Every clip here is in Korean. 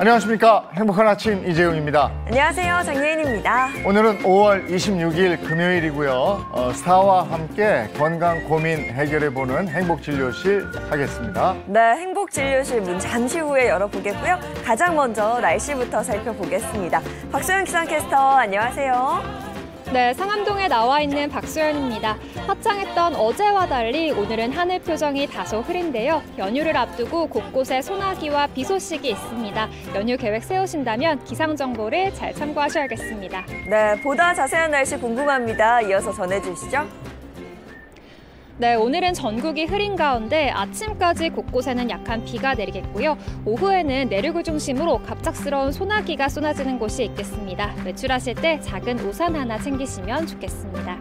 안녕하십니까. 행복한 아침 이재용입니다. 안녕하세요. 장예인입니다. 오늘은 5월 26일 금요일이고요. 스타와 함께 건강 고민 해결해보는 행복진료실 하겠습니다. 네, 행복진료실 문 잠시 후에 열어보겠고요. 가장 먼저 날씨부터 살펴보겠습니다. 박소연 기상캐스터, 안녕하세요. 네, 상암동에 나와 있는 박소연입니다. 화창했던 어제와 달리 오늘은 하늘 표정이 다소 흐린데요. 연휴를 앞두고 곳곳에 소나기와 비 소식이 있습니다. 연휴 계획 세우신다면 기상 정보를 잘 참고하셔야겠습니다. 네, 보다 자세한 날씨 궁금합니다. 이어서 전해주시죠. 네, 오늘은 전국이 흐린 가운데 아침까지 곳곳에는 약한 비가 내리겠고요. 오후에는 내륙을 중심으로 갑작스러운 소나기가 쏟아지는 곳이 있겠습니다. 외출하실 때 작은 우산 하나 챙기시면 좋겠습니다.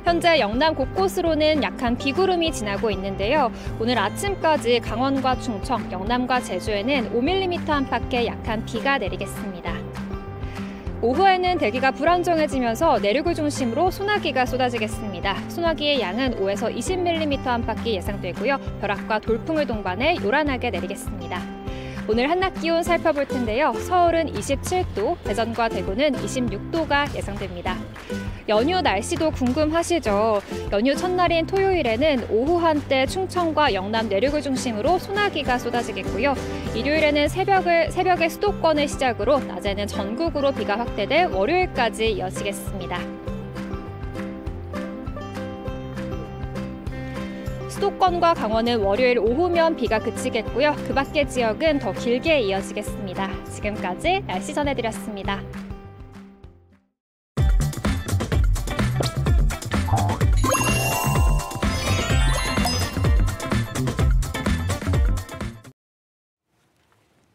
현재 영남 곳곳으로는 약한 비구름이 지나고 있는데요. 오늘 아침까지 강원과 충청, 영남과 제주에는 5mm 안팎의 약한 비가 내리겠습니다. 오후에는 대기가 불안정해지면서 내륙을 중심으로 소나기가 쏟아지겠습니다. 소나기의 양은 5에서 20mm 안팎이 예상되고요. 벼락과 돌풍을 동반해 요란하게 내리겠습니다. 오늘 한낮 기온 살펴볼 텐데요. 서울은 27도, 대전과 대구는 26도가 예상됩니다. 연휴 날씨도 궁금하시죠? 연휴 첫날인 토요일에는 오후 한때 충청과 영남 내륙을 중심으로 소나기가 쏟아지겠고요. 일요일에는 새벽에 수도권을 시작으로 낮에는 전국으로 비가 확대돼 월요일까지 이어지겠습니다. 수도권과 강원은 월요일 오후면 비가 그치겠고요. 그 밖의 지역은 더 길게 이어지겠습니다. 지금까지 날씨 전해드렸습니다.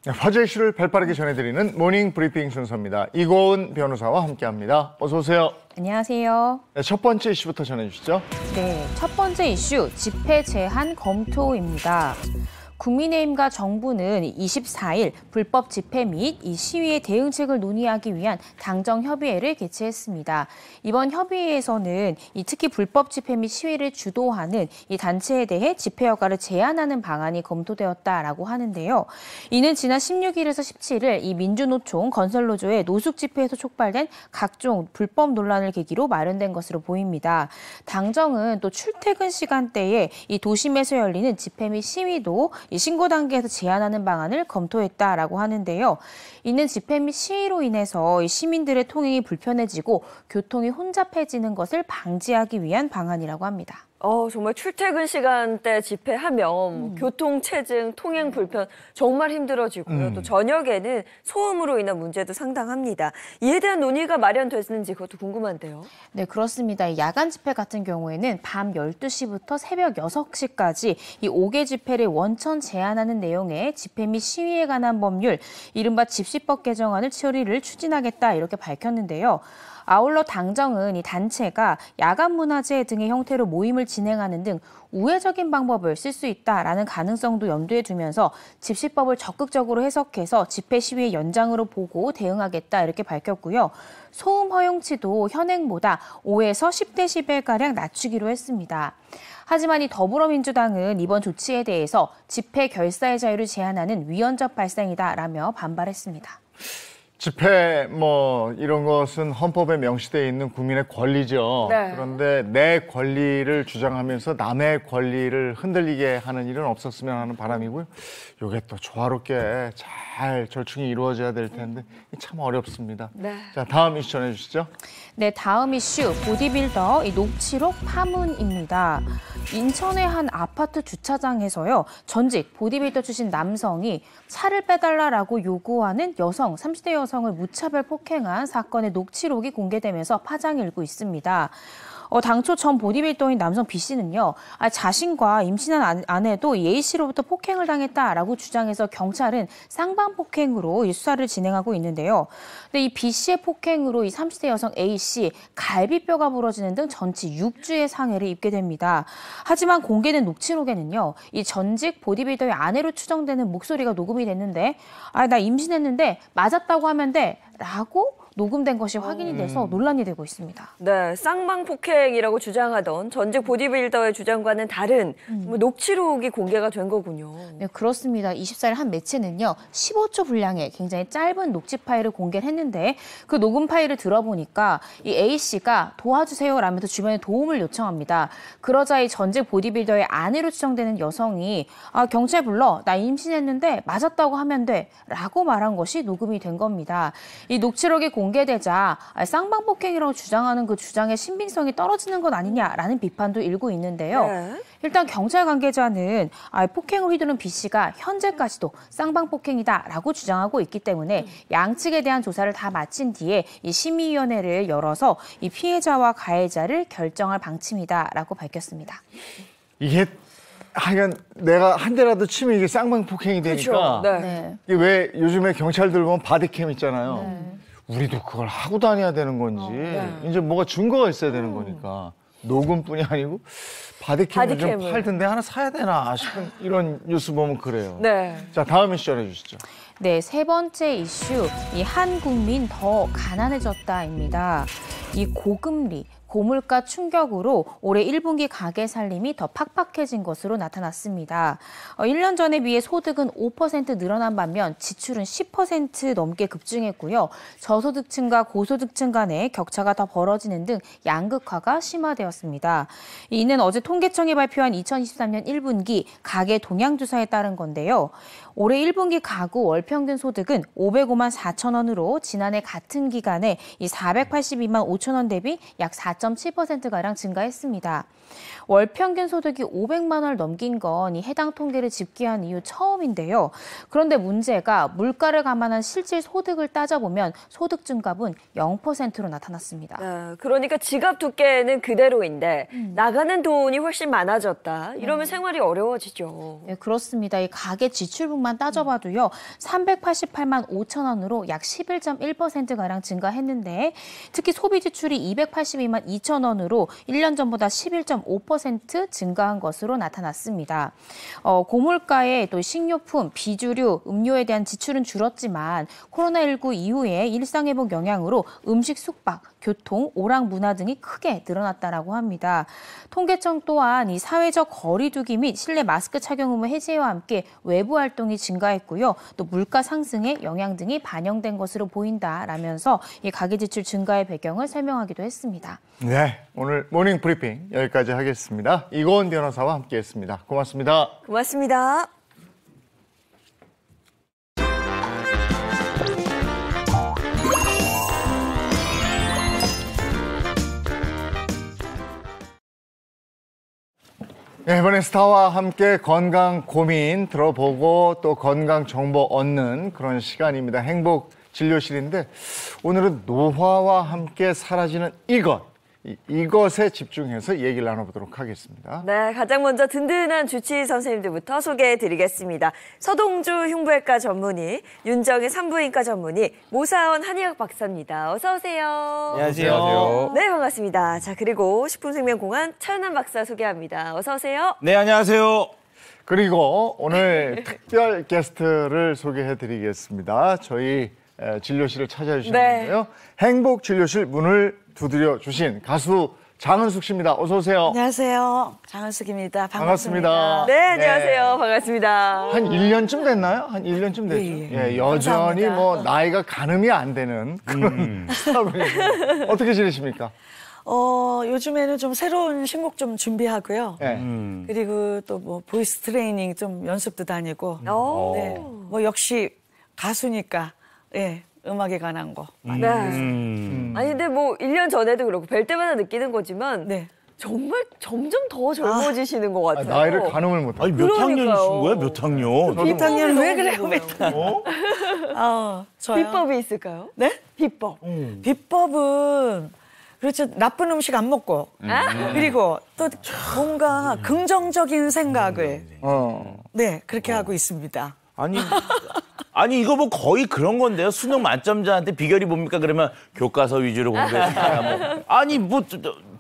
화제 이슈를 발빠르게 전해드리는 모닝 브리핑 순서입니다. 이고은 변호사와 함께합니다. 어서 오세요. 안녕하세요. 네, 첫 번째 이슈부터 전해주시죠. 네, 첫 번째 이슈 집회 제한 검토입니다. 국민의힘과 정부는 24일 불법 집회 및 이 시위의 대응책을 논의하기 위한 당정 협의회를 개최했습니다. 이번 협의회에서는 특히 불법 집회 및 시위를 주도하는 이 단체에 대해 집회 허가를 제한하는 방안이 검토되었다라고 하는데요. 이는 지난 16일에서 17일 이 민주노총 건설노조의 노숙 집회에서 촉발된 각종 불법 논란을 계기로 마련된 것으로 보입니다. 당정은 또 출퇴근 시간대에 이 도심에서 열리는 집회 및 시위도 이 신고 단계에서 제한하는 방안을 검토했다라고 하는데요. 이는 집회 및 시위로 인해서 이 시민들의 통행이 불편해지고 교통이 혼잡해지는 것을 방지하기 위한 방안이라고 합니다. 정말 출퇴근 시간대 집회하면 교통체증, 통행 불편 정말 힘들어지고요. 또 저녁에는 소음으로 인한 문제도 상당합니다. 이에 대한 논의가 마련됐는지 그것도 궁금한데요. 네, 그렇습니다. 야간 집회 같은 경우에는 밤 12시부터 새벽 6시까지 이 5개 집회를 원천 제한하는 내용의 집회 및 시위에 관한 법률, 이른바 집시법 개정안을 처리를 추진하겠다 이렇게 밝혔는데요. 아울러 당정은 이 단체가 야간 문화제 등의 형태로 모임을 진행하는 등 우회적인 방법을 쓸 수 있다라는 가능성도 염두에 두면서 집시법을 적극적으로 해석해서 집회 시위의 연장으로 보고 대응하겠다 이렇게 밝혔고요. 소음 허용치도 현행보다 5에서 10dB가량 낮추기로 했습니다. 하지만 이 더불어민주당은 이번 조치에 대해서 집회 결사의 자유를 제한하는 위헌적 발상이다라며 반발했습니다. 집회 이런 것은 헌법에 명시되어 있는 국민의 권리죠. 네. 그런데 내 권리를 주장하면서 남의 권리를 흔들리게 하는 일은 없었으면 하는 바람이고요. 이게 또 조화롭게 잘 절충이 이루어져야 될 텐데 참 어렵습니다. 네. 자, 다음 이슈 전해주시죠. 네, 다음 이슈 보디빌더 녹취록 파문입니다. 인천의 한 아파트 주차장에서요. 전직 보디빌더 출신 남성이 차를 빼달라라고 요구하는 30대 여성을 무차별 폭행한 사건의 녹취록이 공개되면서 파장이 일고 있습니다. 당초 전 보디빌더인 남성 B 씨는요, 자신과 임신한 아내도 A 씨로부터 폭행을 당했다라고 주장해서 경찰은 쌍방폭행으로 수사를 진행하고 있는데요. 근데 이 B 씨의 폭행으로 이 30대 여성 A 씨 갈비뼈가 부러지는 등 전치 6주의 상해를 입게 됩니다. 하지만 공개된 녹취록에는요, 이 전직 보디빌더의 아내로 추정되는 목소리가 녹음이 됐는데, 나 임신했는데 맞았다고 하면 돼 라고 녹음된 것이 확인이 돼서 논란이 되고 있습니다. 네, 쌍방폭행이라고 주장하던 전직 보디빌더의 주장과는 다른 녹취록이 공개가 된 거군요. 네, 그렇습니다. 24일 한 매체는요, 15초 분량의 굉장히 짧은 녹취 파일을 공개를 했는데 그 녹음 파일을 들어보니까 이 A씨가 도와주세요라면서 주변에 도움을 요청합니다. 그러자 이 전직 보디빌더의 아내로 추정되는 여성이 경찰 불러, 나 임신했는데 맞았다고 하면 돼 라고 말한 것이 녹음이 된 겁니다. 이 녹취록이 공개되자 쌍방폭행이라고 주장하는 그 주장의 신빙성이 떨어지는 것 아니냐라는 비판도 일고 있는데요. 네. 일단 경찰 관계자는 폭행을 휘두른 B씨가 현재까지도 쌍방폭행이다라고 주장하고 있기 때문에 양측에 대한 조사를 다 마친 뒤에 이 심의위원회를 열어서 이 피해자와 가해자를 결정할 방침이다라고 밝혔습니다. 이게 하여간 내가 한 대라도 치면 이게 쌍방폭행이 되니까. 그렇죠. 네. 네. 이게 왜 요즘에 경찰들 보면 바디캠 있잖아요. 우리도 그걸 하고 다녀야 되는 건지 이제 뭐가 증거가 있어야 되는 거니까 녹음뿐이 아니고 바디캠을 좀 팔던데 하나 사야 되나 싶은 이런 뉴스 보면 그래요. 네. 자, 다음 이슈 전해주시죠. 네, 세 번째 이슈, 이 한 국민 더 가난해졌다입니다. 이 고금리, 고물가 충격으로 올해 1분기 가계 살림이 더 팍팍해진 것으로 나타났습니다. 1년 전에 비해 소득은 5% 늘어난 반면 지출은 10% 넘게 급증했고요. 저소득층과 고소득층 간의 격차가 더 벌어지는 등 양극화가 심화되었습니다. 이는 어제 통계청이 발표한 2023년 1분기 가계 동향조사에 따른 건데요. 올해 1분기 가구 월평균 소득은 505만 4천 원으로 지난해 같은 기간에 이 482만 5천 원 대비 약 4.7%가량 증가했습니다. 월평균 소득이 500만 원을 넘긴 건 이 해당 통계를 집계한 이후 처음인데요. 그런데 문제가 물가를 감안한 실질 소득을 따져보면 소득 증가분 0%로 나타났습니다. 네, 그러니까 지갑 두께는 그대로인데 나가는 돈이 훨씬 많아졌다. 이러면 생활이 어려워지죠. 네, 그렇습니다. 이 가계 지출분만 따져봐도요. 388만 5천 원으로 약 11.1%가량 증가했는데 특히 소비 지출이 282만 2천 원으로 1년 전보다 11.5% 증가한 것으로 나타났습니다. 고물가에 또 식료품, 비주류, 음료에 대한 지출은 줄었지만 코로나19 이후에 일상회복 영향으로 음식 숙박, 교통, 오락 문화 등이 크게 늘어났다라고 합니다. 통계청 또한 이 사회적 거리 두기 및 실내 마스크 착용 의무 해제와 함께 외부 활동이 증가했고요. 또 물가 상승의 영향 등이 반영된 것으로 보인다라면서 이 가계 지출 증가의 배경을 설명하기도 했습니다. 네, 오늘 모닝 브리핑 여기까지 하겠습니다. 이고은 변호사와 함께했습니다. 고맙습니다. 고맙습니다. 네, 이번에 스타와 함께 건강 고민 들어보고 또 건강 정보 얻는 그런 시간입니다. 행복 진료실인데 오늘은 노화와 함께 사라지는 이것에 집중해서 얘기를 나눠보도록 하겠습니다. 네, 가장 먼저 든든한 주치의 선생님들부터 소개해드리겠습니다. 서동주 흉부외과 전문의, 윤정희 산부인과 전문의, 모사원 한의학 박사입니다. 어서 오세요. 안녕하세요. 네, 반갑습니다. 자, 그리고 식품생명공학 차은환 박사 소개합니다. 어서 오세요. 네, 안녕하세요. 그리고 오늘 특별 게스트를 소개해드리겠습니다. 저희 진료실을 찾아주셨는데요. 행복 진료실 문을 두드려 주신 가수 장은숙 씨입니다. 어서 오세요. 안녕하세요. 장은숙입니다. 반갑습니다. 네, 안녕하세요. 반갑습니다. 한 1년쯤 됐나요? 한 1년쯤 됐죠. 예, 여전히 감사합니다. 뭐 나이가 가늠이 안 되는 그런 스타분이죠. 어떻게 지내십니까? 요즘에는 좀 새로운 신곡 좀 준비하고요. 네. 그리고 또 뭐 보이스 트레이닝 좀 연습도 다니고. 오. 네. 뭐 역시 가수니까 예, 음악에 관한 거. 네. 아니, 근데 뭐 1년 전에도 그렇고 뵐 때마다 느끼는 거지만 네. 정말 점점 더 젊어지시는 것 같아요. 나이를 가늠을 못하고. 아니, 몇 그러니까요. 학년이신 거예요? 몇 학년? 비탕년 왜 그래요? 궁금해요. 저요? 비법이 있을까요? 네? 비법. 비법은 그렇죠. 나쁜 음식 안 먹고 그리고 또 뭔가 긍정적인 생각을 네 그렇게 하고 있습니다. 아니 이거 뭐 거의 그런 건데요. 수능 만점자한테 비결이 뭡니까? 그러면 교과서 위주로 공부했다. 뭐. 아니 뭐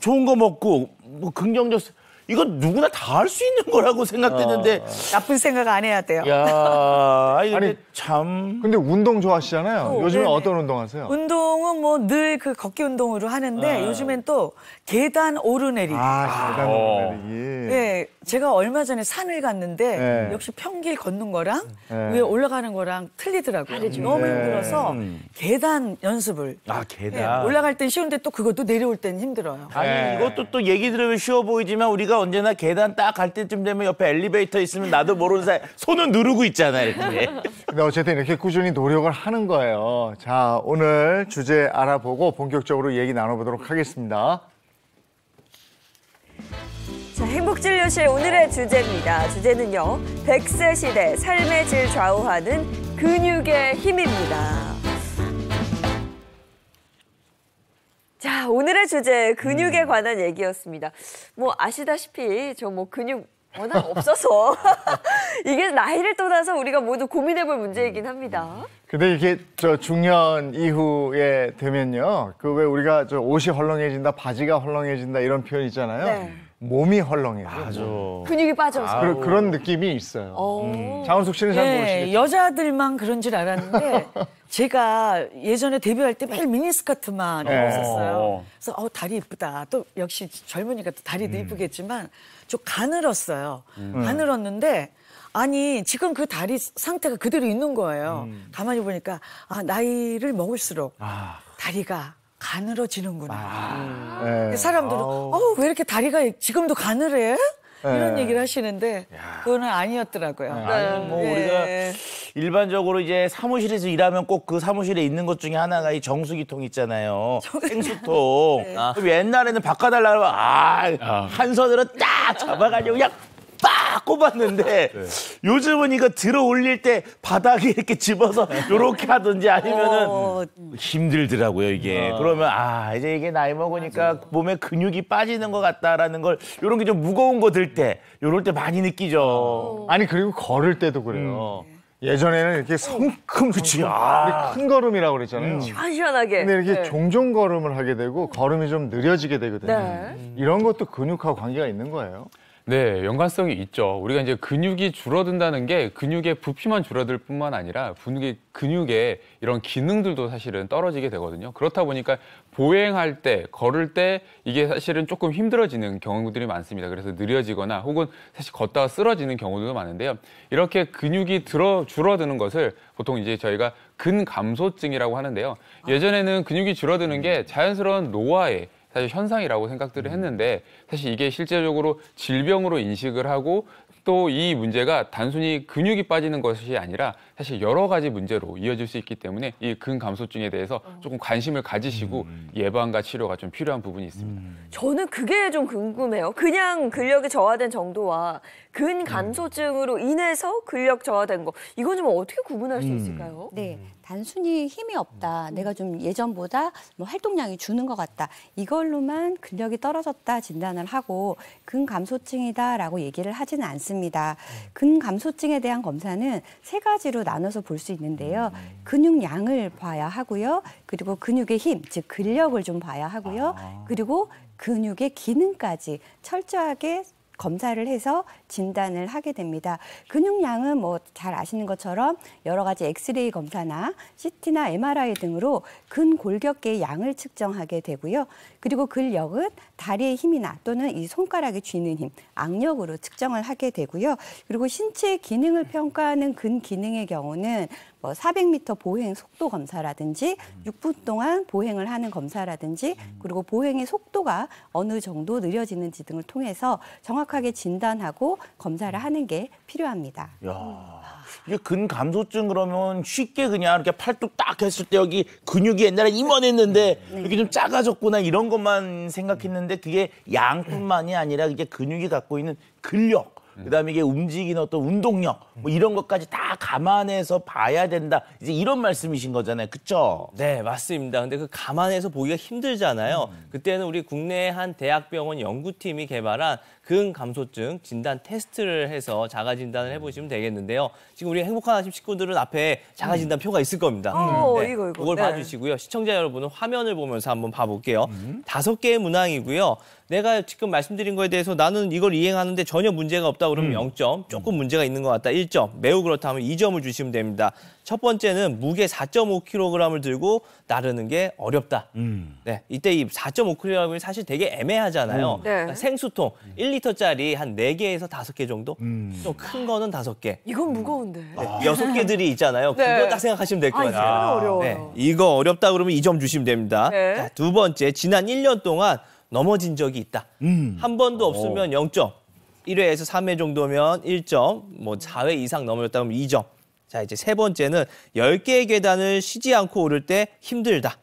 좋은 거 먹고 뭐 긍정적 이거 누구나 다 할 수 있는 거라고 생각됐는데. 나쁜 생각 안 해야 돼요. 야, 아니, 근데 아니, 참. 근데 운동 좋아하시잖아요. 요즘에 네네. 어떤 운동 하세요? 운동은 뭐 늘 그 걷기 운동으로 하는데 요즘엔 또 계단 오르내리기. 계단 오르내리기. 네, 제가 얼마 전에 산을 갔는데 네. 역시 평길 걷는 거랑 네. 위에 올라가는 거랑 틀리더라고요. 너무 네. 힘들어서 계단 연습을. 아, 네, 계단. 올라갈 땐 쉬운데 또 그것도 내려올 땐 힘들어요. 아니, 네. 이것도 또 얘기 들으면 쉬워 보이지만 우리가 언제나 계단 딱 갈 때쯤 되면 옆에 엘리베이터 있으면 나도 모르는 사이 손은 누르고 있잖아, 이렇게. 근데 어쨌든 이렇게 꾸준히 노력을 하는 거예요. 자, 오늘 주제 알아보고 본격적으로 얘기 나눠보도록 하겠습니다. 자, 행복진료실 오늘의 주제입니다. 주제는요, 100세 시대 삶의 질 좌우하는 근육의 힘입니다. 자, 오늘의 주제 근육에 관한 얘기였습니다. 뭐 아시다시피 저 뭐 근육 워낙 없어서 이게 나이를 떠나서 우리가 모두 고민해볼 문제이긴 합니다. 근데 이게 저 중년 이후에 되면요, 그 왜 우리가 저 옷이 헐렁해진다, 바지가 헐렁해진다 이런 표현 있잖아요. 네. 몸이 헐렁해져. 맞아. 근육이 빠져서. 그런 느낌이 있어요. 장원숙 씨는 잘 네, 모르시겠죠? 여자들만 그런 줄 알았는데 제가 예전에 데뷔할 때 매일 미니스커트만 네. 입었었어요. 그래서 다리 이쁘다. 또 역시 젊으니까 또 다리도 이쁘겠지만 좀 가늘었어요. 가늘었는데 아니 지금 그 다리 상태가 그대로 있는 거예요. 가만히 보니까 나이를 먹을수록 다리가 가늘어지는구나. 네. 사람들은 왜 이렇게 다리가 지금도 가늘해? 이런 얘기를 하시는데 그거는 아니었더라고요. 아니, 뭐 네. 우리가 일반적으로 이제 사무실에서 일하면 꼭 그 사무실에 있는 것 중에 하나가 이 정수기통 있잖아요. 생수통. 그럼 옛날에는 바꿔달라고 하면 한 손으로 딱 잡아가지고 그냥 빡 꼽았는데 요즘은 이거 들어 올릴 때 바닥에 이렇게 집어서 요렇게 하든지 아니면은 힘들더라고요, 이게. 그러면 이제 이게 나이 먹으니까 몸에 근육이 빠지는 것 같다라는 걸 요런 게 좀 무거운 거 들 때 요럴 때 많이 느끼죠. 아니 그리고 걸을 때도 그래요. 예전에는 이렇게 성큼 그치. 큰 걸음이라고 그랬잖아요. 시원시원하게. 근데 이렇게 네. 종종 걸음을 하게 되고 걸음이 좀 느려지게 되거든요. 네. 이런 것도 근육하고 관계가 있는 거예요. 네, 연관성이 있죠. 우리가 이제 근육이 줄어든다는 게 근육의 부피만 줄어들 뿐만 아니라 근육의 이런 기능들도 사실은 떨어지게 되거든요. 그렇다 보니까 보행할 때, 걸을 때 이게 사실은 조금 힘들어지는 경우들이 많습니다. 그래서 느려지거나 혹은 사실 걷다가 쓰러지는 경우도 많은데요. 이렇게 근육이 줄어드는 것을 보통 이제 저희가 근감소증이라고 하는데요. 예전에는 근육이 줄어드는 게 자연스러운 노화의 사실 현상이라고 생각들을 했는데 사실 이게 실제적으로 질병으로 인식을 하고 또 이 문제가 단순히 근육이 빠지는 것이 아니라 사실 여러 가지 문제로 이어질 수 있기 때문에 이 근감소증에 대해서 조금 관심을 가지시고 예방과 치료가 좀 필요한 부분이 있습니다. 저는 그게 좀 궁금해요. 그냥 근력이 저하된 정도와 근감소증으로 인해서 근력 저하된 거, 이건 좀 어떻게 구분할 수 있을까요? 네, 단순히 힘이 없다. 내가 좀 예전보다 뭐 활동량이 주는 것 같다. 이걸로만 근력이 떨어졌다 진단을 하고 근감소증이다라고 얘기를 하지는 않습니다. 근감소증에 대한 검사는 세 가지로 나눠서 볼 수 있는데요. 근육량을 봐야 하고요. 그리고 근육의 힘, 즉 근력을 좀 봐야 하고요. 그리고 근육의 기능까지 철저하게 검사를 해서 진단을 하게 됩니다. 근육량은 뭐 잘 아시는 것처럼 여러 가지 엑스레이 검사나 CT나 MRI 등으로 근골격계의 양을 측정하게 되고요. 그리고 근력은 다리의 힘이나 또는 이 손가락에 쥐는 힘, 악력으로 측정을 하게 되고요. 그리고 신체 기능을 평가하는 근기능의 경우는 뭐 400m 보행 속도 검사라든지 6분 동안 보행을 하는 검사라든지 그리고 보행의 속도가 어느 정도 느려지는지 등을 통해서 정확하게 진단하고 검사를 하는 게 필요합니다. 야, 이게 근감소증 그러면 쉽게 그냥 이렇게 팔뚝 딱 했을 때 여기 근육이 옛날에 이만했는데 이렇게 좀 작아졌구나 이런 것만 생각했는데 그게 양뿐만이 아니라 이게 근육이 갖고 있는 근력 그다음에 이게 움직이는 어떤 운동력 뭐 이런 것까지 다 감안해서 봐야 된다. 이제 이런 말씀이신 거잖아요. 그렇죠? 네, 맞습니다. 근데 그 감안해서 보기가 힘들잖아요. 그때는 우리 국내 한 대학병원 연구팀이 개발한 근감소증 진단 테스트를 해서 자가 진단을 해보시면 되겠는데요. 지금 우리 행복한 아침 식구들은 앞에 자가 진단 표가 있을 겁니다. 이거. 그걸 네. 봐주시고요. 시청자 여러분은 화면을 보면서 한번 봐볼게요. 5개의 문항이고요. 내가 지금 말씀드린 거에 대해서 나는 이걸 이행하는데 전혀 문제가 없다 그러면 0점, 조금 문제가 있는 것 같다 1점, 매우 그렇다면 2점을 주시면 됩니다. 첫 번째는 무게 4.5kg을 들고 나르는 게 어렵다. 네, 이때 이 4.5kg이 사실 되게 애매하잖아요. 네. 그러니까 생수통 1리터짜리 한 4개에서 5개 정도? 좀 큰 거는 5개. 이건 무거운데. 6개들이 있잖아요. 네. 그거 딱 생각하시면 될 것 이거는 같아요. 어려워요. 네, 이거 어렵다 그러면 2점 주시면 됩니다. 네. 자, 두 번째, 지난 1년 동안 넘어진 적이 있다. 한 번도 없으면 0점. 1회에서 3회 정도면 1점, 뭐 4회 이상 넘어졌다 그러면 2점. 자, 이제 세 번째는 10개의 계단을 쉬지 않고 오를 때 힘들다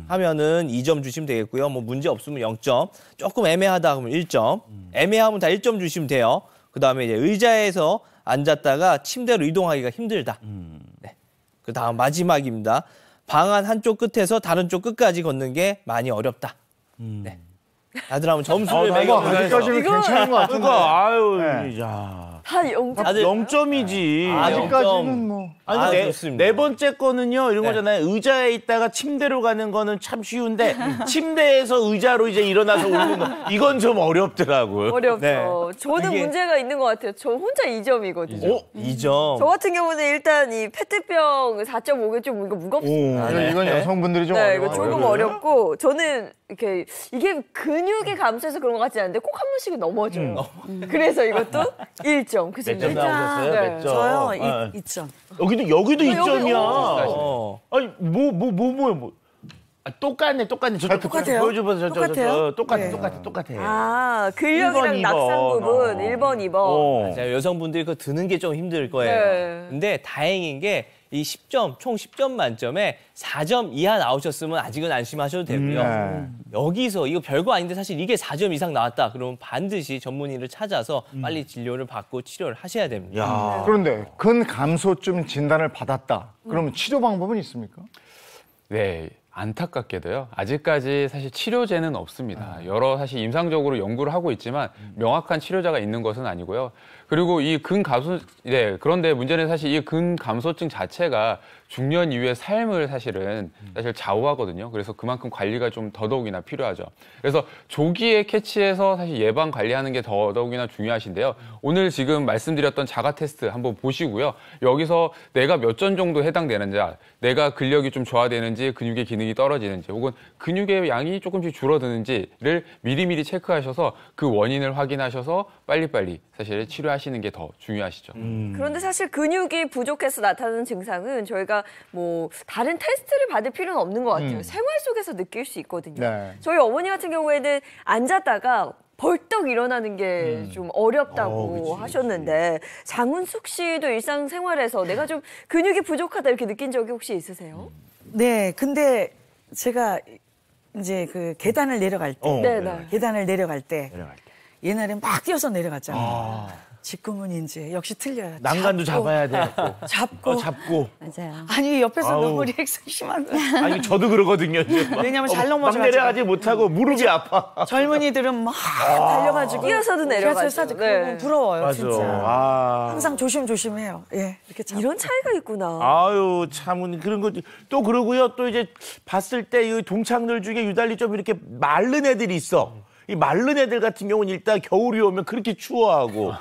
하면은 2점 주시면 되겠고요. 뭐 문제 없으면 0점. 조금 애매하다 그러면 1점. 애매하면 다 1점 주시면 돼요. 그다음에 이제 의자에서 앉았다가 침대로 이동하기가 힘들다. 네. 그다음 마지막입니다. 방안 한쪽 끝에서 다른 쪽 끝까지 걷는 게 많이 어렵다. 네. 다들 한번 점수를 매겨보면서 아직까지는 괜찮은 것 같은데. 아유, 네. 야. 다 0점. 다들 0점이지. 아직까지는 뭐. 아니, 좋습니다. 네 번째 거는요, 이런 네. 거잖아요. 의자에 있다가 침대로 가는 거는 참 쉬운데, 침대에서 의자로 이제 일어나서 오는 거, 이건 좀 어렵더라고요. 어렵죠. 네. 저는 이게- 문제가 있는 것 같아요. 저 혼자 2점이거든요. 2점. 저 같은 경우는 일단 이 페트병 4.5개 좀 이거 무겁습니다. 이건 여성분들이 좀 네, 어려워요. 이거 조금 어렵고 저는 이렇게 이게 근육이 감소해서 그런 것 같지 않은데 꼭 한 번씩은 넘어져요. 그래서 이것도 1점. 그래서 몇 점 일단- 나오셨어요? 네. 몇 점? 저요 네. 2점. 여기도 2점이야. 어. 아니, 뭐. 아, 똑같네. 저 똑같아요? 보여줘봐서 똑같아요? 똑같아. 네. 아, 근력이랑 1번, 낙상 2번. 부분 1번, 2번. 맞아요. 여성분들이 그거 드는 게 좀 힘들 거예요. 네. 근데 다행인 게 이 10점, 총 10점 만점에 4점 이하 나오셨으면 아직은 안심하셔도 되고요. 여기서 이거 별거 아닌데 사실 이게 4점 이상 나왔다. 그러면 반드시 전문의를 찾아서 빨리 진료를 받고 치료를 하셔야 됩니다. 야. 그런데 근감소증 진단을 받았다. 그러면 치료 방법은 있습니까? 네, 안타깝게도요. 아직까지 사실 치료제는 없습니다. 여러 사실 임상적으로 연구를 하고 있지만 명확한 치료제가 있는 것은 아니고요. 그리고 이 네, 그런데 문제는 사실 이 근감소증 자체가 중년 이후의 삶을 사실 좌우하거든요. 그래서 그만큼 관리가 좀 더더욱이나 필요하죠. 그래서 조기에 캐치해서 사실 예방 관리하는 게 더더욱이나 중요하신데요. 오늘 지금 말씀드렸던 자가 테스트 한번 보시고요. 여기서 내가 몇 점 정도 해당되는지, 내가 근력이 좀 저하되는지, 근육의 기능이 떨어지는지, 혹은 근육의 양이 조금씩 줄어드는지를 미리미리 체크하셔서 그 원인을 확인하셔서 빨리빨리 사실 치료하시는 게 더 중요하시죠. 그런데 사실 근육이 부족해서 나타나는 증상은 저희가 뭐 다른 테스트를 받을 필요는 없는 것 같아요. 생활 속에서 느낄 수 있거든요. 네. 저희 어머니 같은 경우에는 앉았다가 벌떡 일어나는 게 좀 어렵다고 하셨는데 장훈숙 씨도 일상생활에서 내가 좀 근육이 부족하다 이렇게 느낀 적이 혹시 있으세요? 네, 근데 제가 이제 그 계단을 내려갈 때, 네. 계단을 내려갈 때 옛날에 막 뛰어서 내려갔잖아요. 지금은 이제 역시 틀려요. 난간도 잡아야 돼. 잡고. 잡고. 맞아요. 아니 옆에서 아우. 너무 리액션 심한 거야. 아니, 저도 그러거든요. 왜냐면 잘 막 넘어져가지고. 내려가지 못하고 무릎이 아파. 젊은이들은 막 달려가지고 뛰어서도 내려가죠. 뛰어서 네. 그거 부러워요, 맞아. 진짜. 아. 항상 조심조심해요. 예, 이렇게 잡고. 이런 차이가 있구나. 아유, 참, 그런 거. 또 그러고요. 또 이제 봤을 때 이 동창들 중에 유달리 좀 이렇게 마른 애들이 있어. 이 마른 애들 같은 경우는 일단 겨울이 오면 그렇게 추워하고.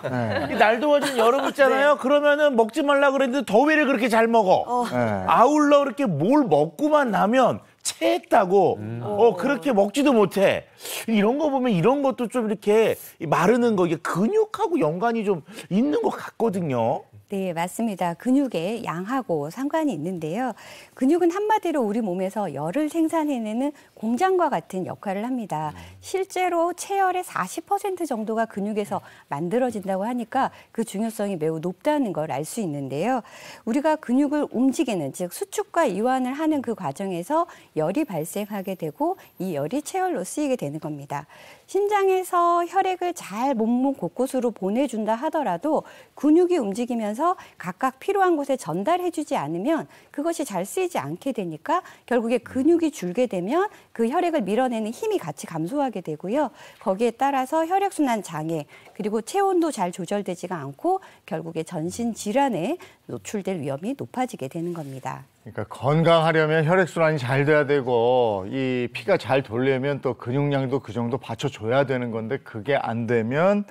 이 날 더워진 여름 있잖아요. 그러면은 먹지 말라 그랬는데 더위를 그렇게 잘 먹어. 아울러 그렇게 뭘 먹고만 나면 체했다고. 그렇게 먹지도 못해. 이런 거 보면 이런 것도 좀 이렇게 마르는 거, 이게 근육하고 연관이 좀 있는 것 같거든요. 네, 맞습니다. 근육의 양하고 상관이 있는데요. 근육은 한마디로 우리 몸에서 열을 생산해내는 공장과 같은 역할을 합니다. 실제로 체열의 40% 정도가 근육에서 만들어진다고 하니까 그 중요성이 매우 높다는 걸 알 수 있는데요. 우리가 근육을 움직이는, 즉 수축과 이완을 하는 그 과정에서 열이 발생하게 되고 이 열이 체열로 쓰이게 되는 겁니다. 심장에서 혈액을 잘 몸 곳곳으로 보내준다 하더라도 근육이 움직이면서 각각 필요한 곳에 전달해주지 않으면 그것이 잘 쓰이지 않게 되니까 결국에 근육이 줄게 되면 그 혈액을 밀어내는 힘이 같이 감소하게 되고요. 거기에 따라서 혈액순환 장애 그리고 체온도 잘 조절되지가 않고 결국에 전신 질환에 노출될 위험이 높아지게 되는 겁니다. 그러니까 건강하려면 혈액순환이 잘 돼야 되고 이 피가 잘 돌려면 또 근육량도 그 정도 받쳐줘야 되는 건데 그게 안 되면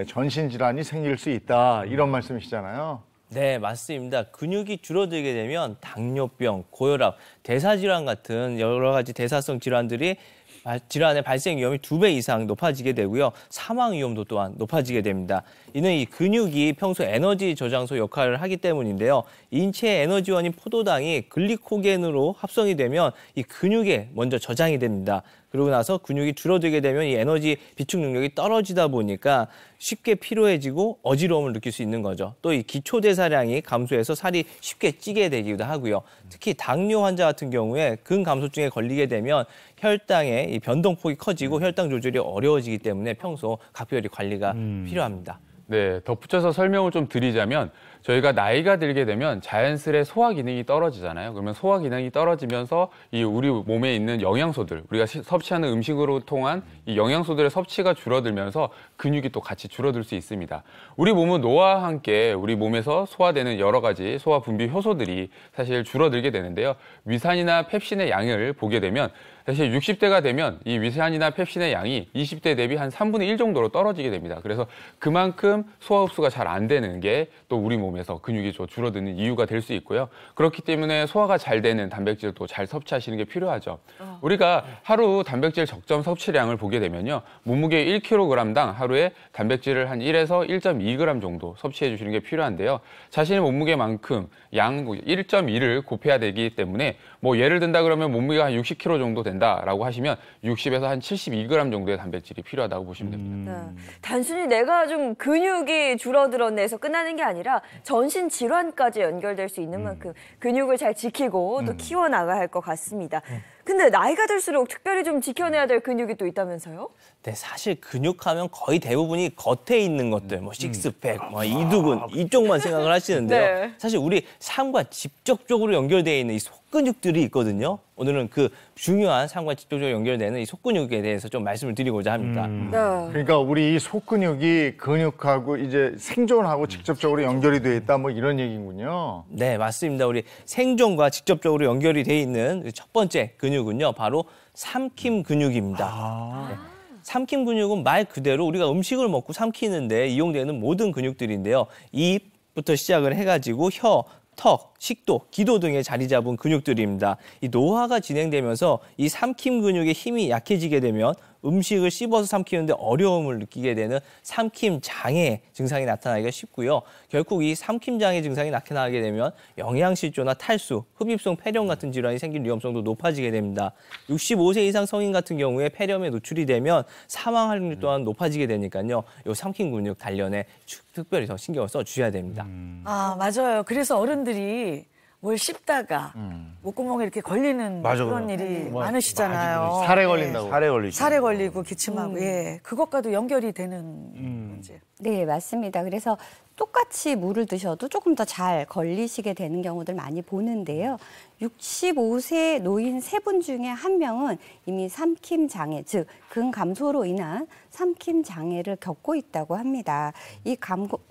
전신 질환이 생길 수 있다 이런 말씀이시잖아요. 네, 맞습니다. 근육이 줄어들게 되면 당뇨병, 고혈압, 대사질환 같은 여러 가지 대사성 질환의 발생 위험이 2배 이상 높아지게 되고요. 사망 위험도 또한 높아지게 됩니다. 이는 이 근육이 평소 에너지 저장소 역할을 하기 때문인데요. 인체의 에너지원인 포도당이 글리코겐으로 합성이 되면 이 근육에 먼저 저장이 됩니다. 그러고 나서 근육이 줄어들게 되면 이 에너지 비축 능력이 떨어지다 보니까 쉽게 피로해지고 어지러움을 느낄 수 있는 거죠. 또 이 기초대사량이 감소해서 살이 쉽게 찌게 되기도 하고요. 특히 당뇨 환자 같은 경우에 근감소증에 걸리게 되면 혈당의 이 변동폭이 커지고 혈당 조절이 어려워지기 때문에 평소 각별히 관리가 필요합니다. 네, 덧붙여서 설명을 좀 드리자면 저희가 나이가 들게 되면 자연스레 소화 기능이 떨어지잖아요. 그러면 소화 기능이 떨어지면서 이 우리 몸에 있는 영양소들, 우리가 섭취하는 음식으로 통한 이 영양소들의 섭취가 줄어들면서 근육이 또 같이 줄어들 수 있습니다. 우리 몸은 노화와 함께 우리 몸에서 소화되는 여러 가지 소화 분비 효소들이 사실 줄어들게 되는데요. 위산이나 펩신의 양을 보게 되면 사실 60대가 되면 이 위산이나 펩신의 양이 20대 대비 한 3분의 1 정도로 떨어지게 됩니다. 그래서 그만큼 소화 흡수가 잘 안 되는 게 또 우리 몸에서 근육이 좀 줄어드는 이유가 될 수 있고요. 그렇기 때문에 소화가 잘 되는 단백질도 잘 섭취하시는 게 필요하죠. 우리가 하루 단백질 적정 섭취량을 보게 되면요. 몸무게 1kg당 하루에 단백질을 한 1에서 1.2g 정도 섭취해 주시는 게 필요한데요. 자신의 몸무게만큼 양 1.2를 곱해야 되기 때문에 뭐 예를 든다 그러면 몸무게가 한 60kg 정도 된다라고 하시면 60에서 한 72g 정도의 단백질이 필요하다고 보시면 됩니다. 네. 단순히 내가 좀 근육이 줄어들었네 해서 끝나는 게 아니라 전신 질환까지 연결될 수 있는 만큼 근육을 잘 지키고 또 키워나가야 할 것 같습니다. 근데 나이가 들수록 특별히 좀 지켜내야 될 근육이 또 있다면서요? 네, 사실 근육하면 거의 대부분이 겉에 있는 것들, 뭐 식스팩, 뭐 이두근 이쪽만 생각을 하시는데요. 네. 사실 우리 삶과 직접적으로 연결되어 있는 이 속근육들이 있거든요. 오늘은 그 중요한 삶과 직접적으로 연결되는 이 속근육에 대해서 좀 말씀을 드리고자 합니다. 네. 그러니까 우리 이 속근육이 근육하고 이제 생존하고 직접적으로 연결이 돼 있다 뭐 이런 얘기군요. 네, 맞습니다. 우리 생존과 직접적으로 연결이 돼 있는 첫 번째 근육은요, 바로 삼킴 근육입니다. 네. 삼킴 근육은 말 그대로 우리가 음식을 먹고 삼키는데 이용되는 모든 근육들인데요. 입부터 시작을 해가지고 혀, 턱, 식도, 기도 등에 자리 잡은 근육들입니다. 이 노화가 진행되면서 이 삼킴 근육의 힘이 약해지게 되면 음식을 씹어서 삼키는데 어려움을 느끼게 되는 삼킴 장애 증상이 나타나기가 쉽고요. 결국 이 삼킴 장애 증상이 나타나게 되면 영양실조나 탈수, 흡입성 폐렴 같은 질환이 생길 위험성도 높아지게 됩니다. 65세 이상 성인 같은 경우에 폐렴에 노출이 되면 사망 확률 또한 높아지게 되니까요. 이 삼킴 근육 단련에 특별히 더 신경을 써 주셔야 됩니다. 아, 맞아요. 그래서 어른들이 뭘 씹다가 목구멍에 이렇게 걸리는 그런 일이 많으시잖아요. 살에 걸린다고. 살에 걸리죠. 살에 걸리고 기침하고 예, 그것과도 연결이 되는 문제. 네, 맞습니다. 그래서 똑같이 물을 드셔도 조금 더 잘 걸리시게 되는 경우들 많이 보는데요. 65세 노인 3분 중에 1명은 이미 삼킴 장애, 즉 근감소로 인한 삼킴 장애를 겪고 있다고 합니다. 이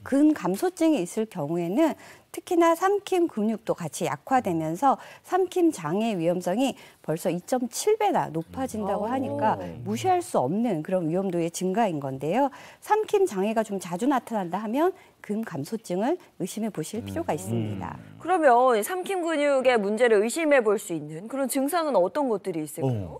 근감소증이 있을 경우에는 특히나 삼킴 근육도 같이 약화되면서 삼킴 장애 위험성이 벌써 2.7배나 높아진다고 하니까 무시할 수 없는 그런 위험도의 증가인 건데요. 삼킴 장애가 좀 자주 나타난다 하면 근감소증을 의심해 보실 필요가 있습니다. 그러면 삼킴 근육의 문제를 의심해 볼 수 있는 그런 증상은 어떤 것들이 있을까요?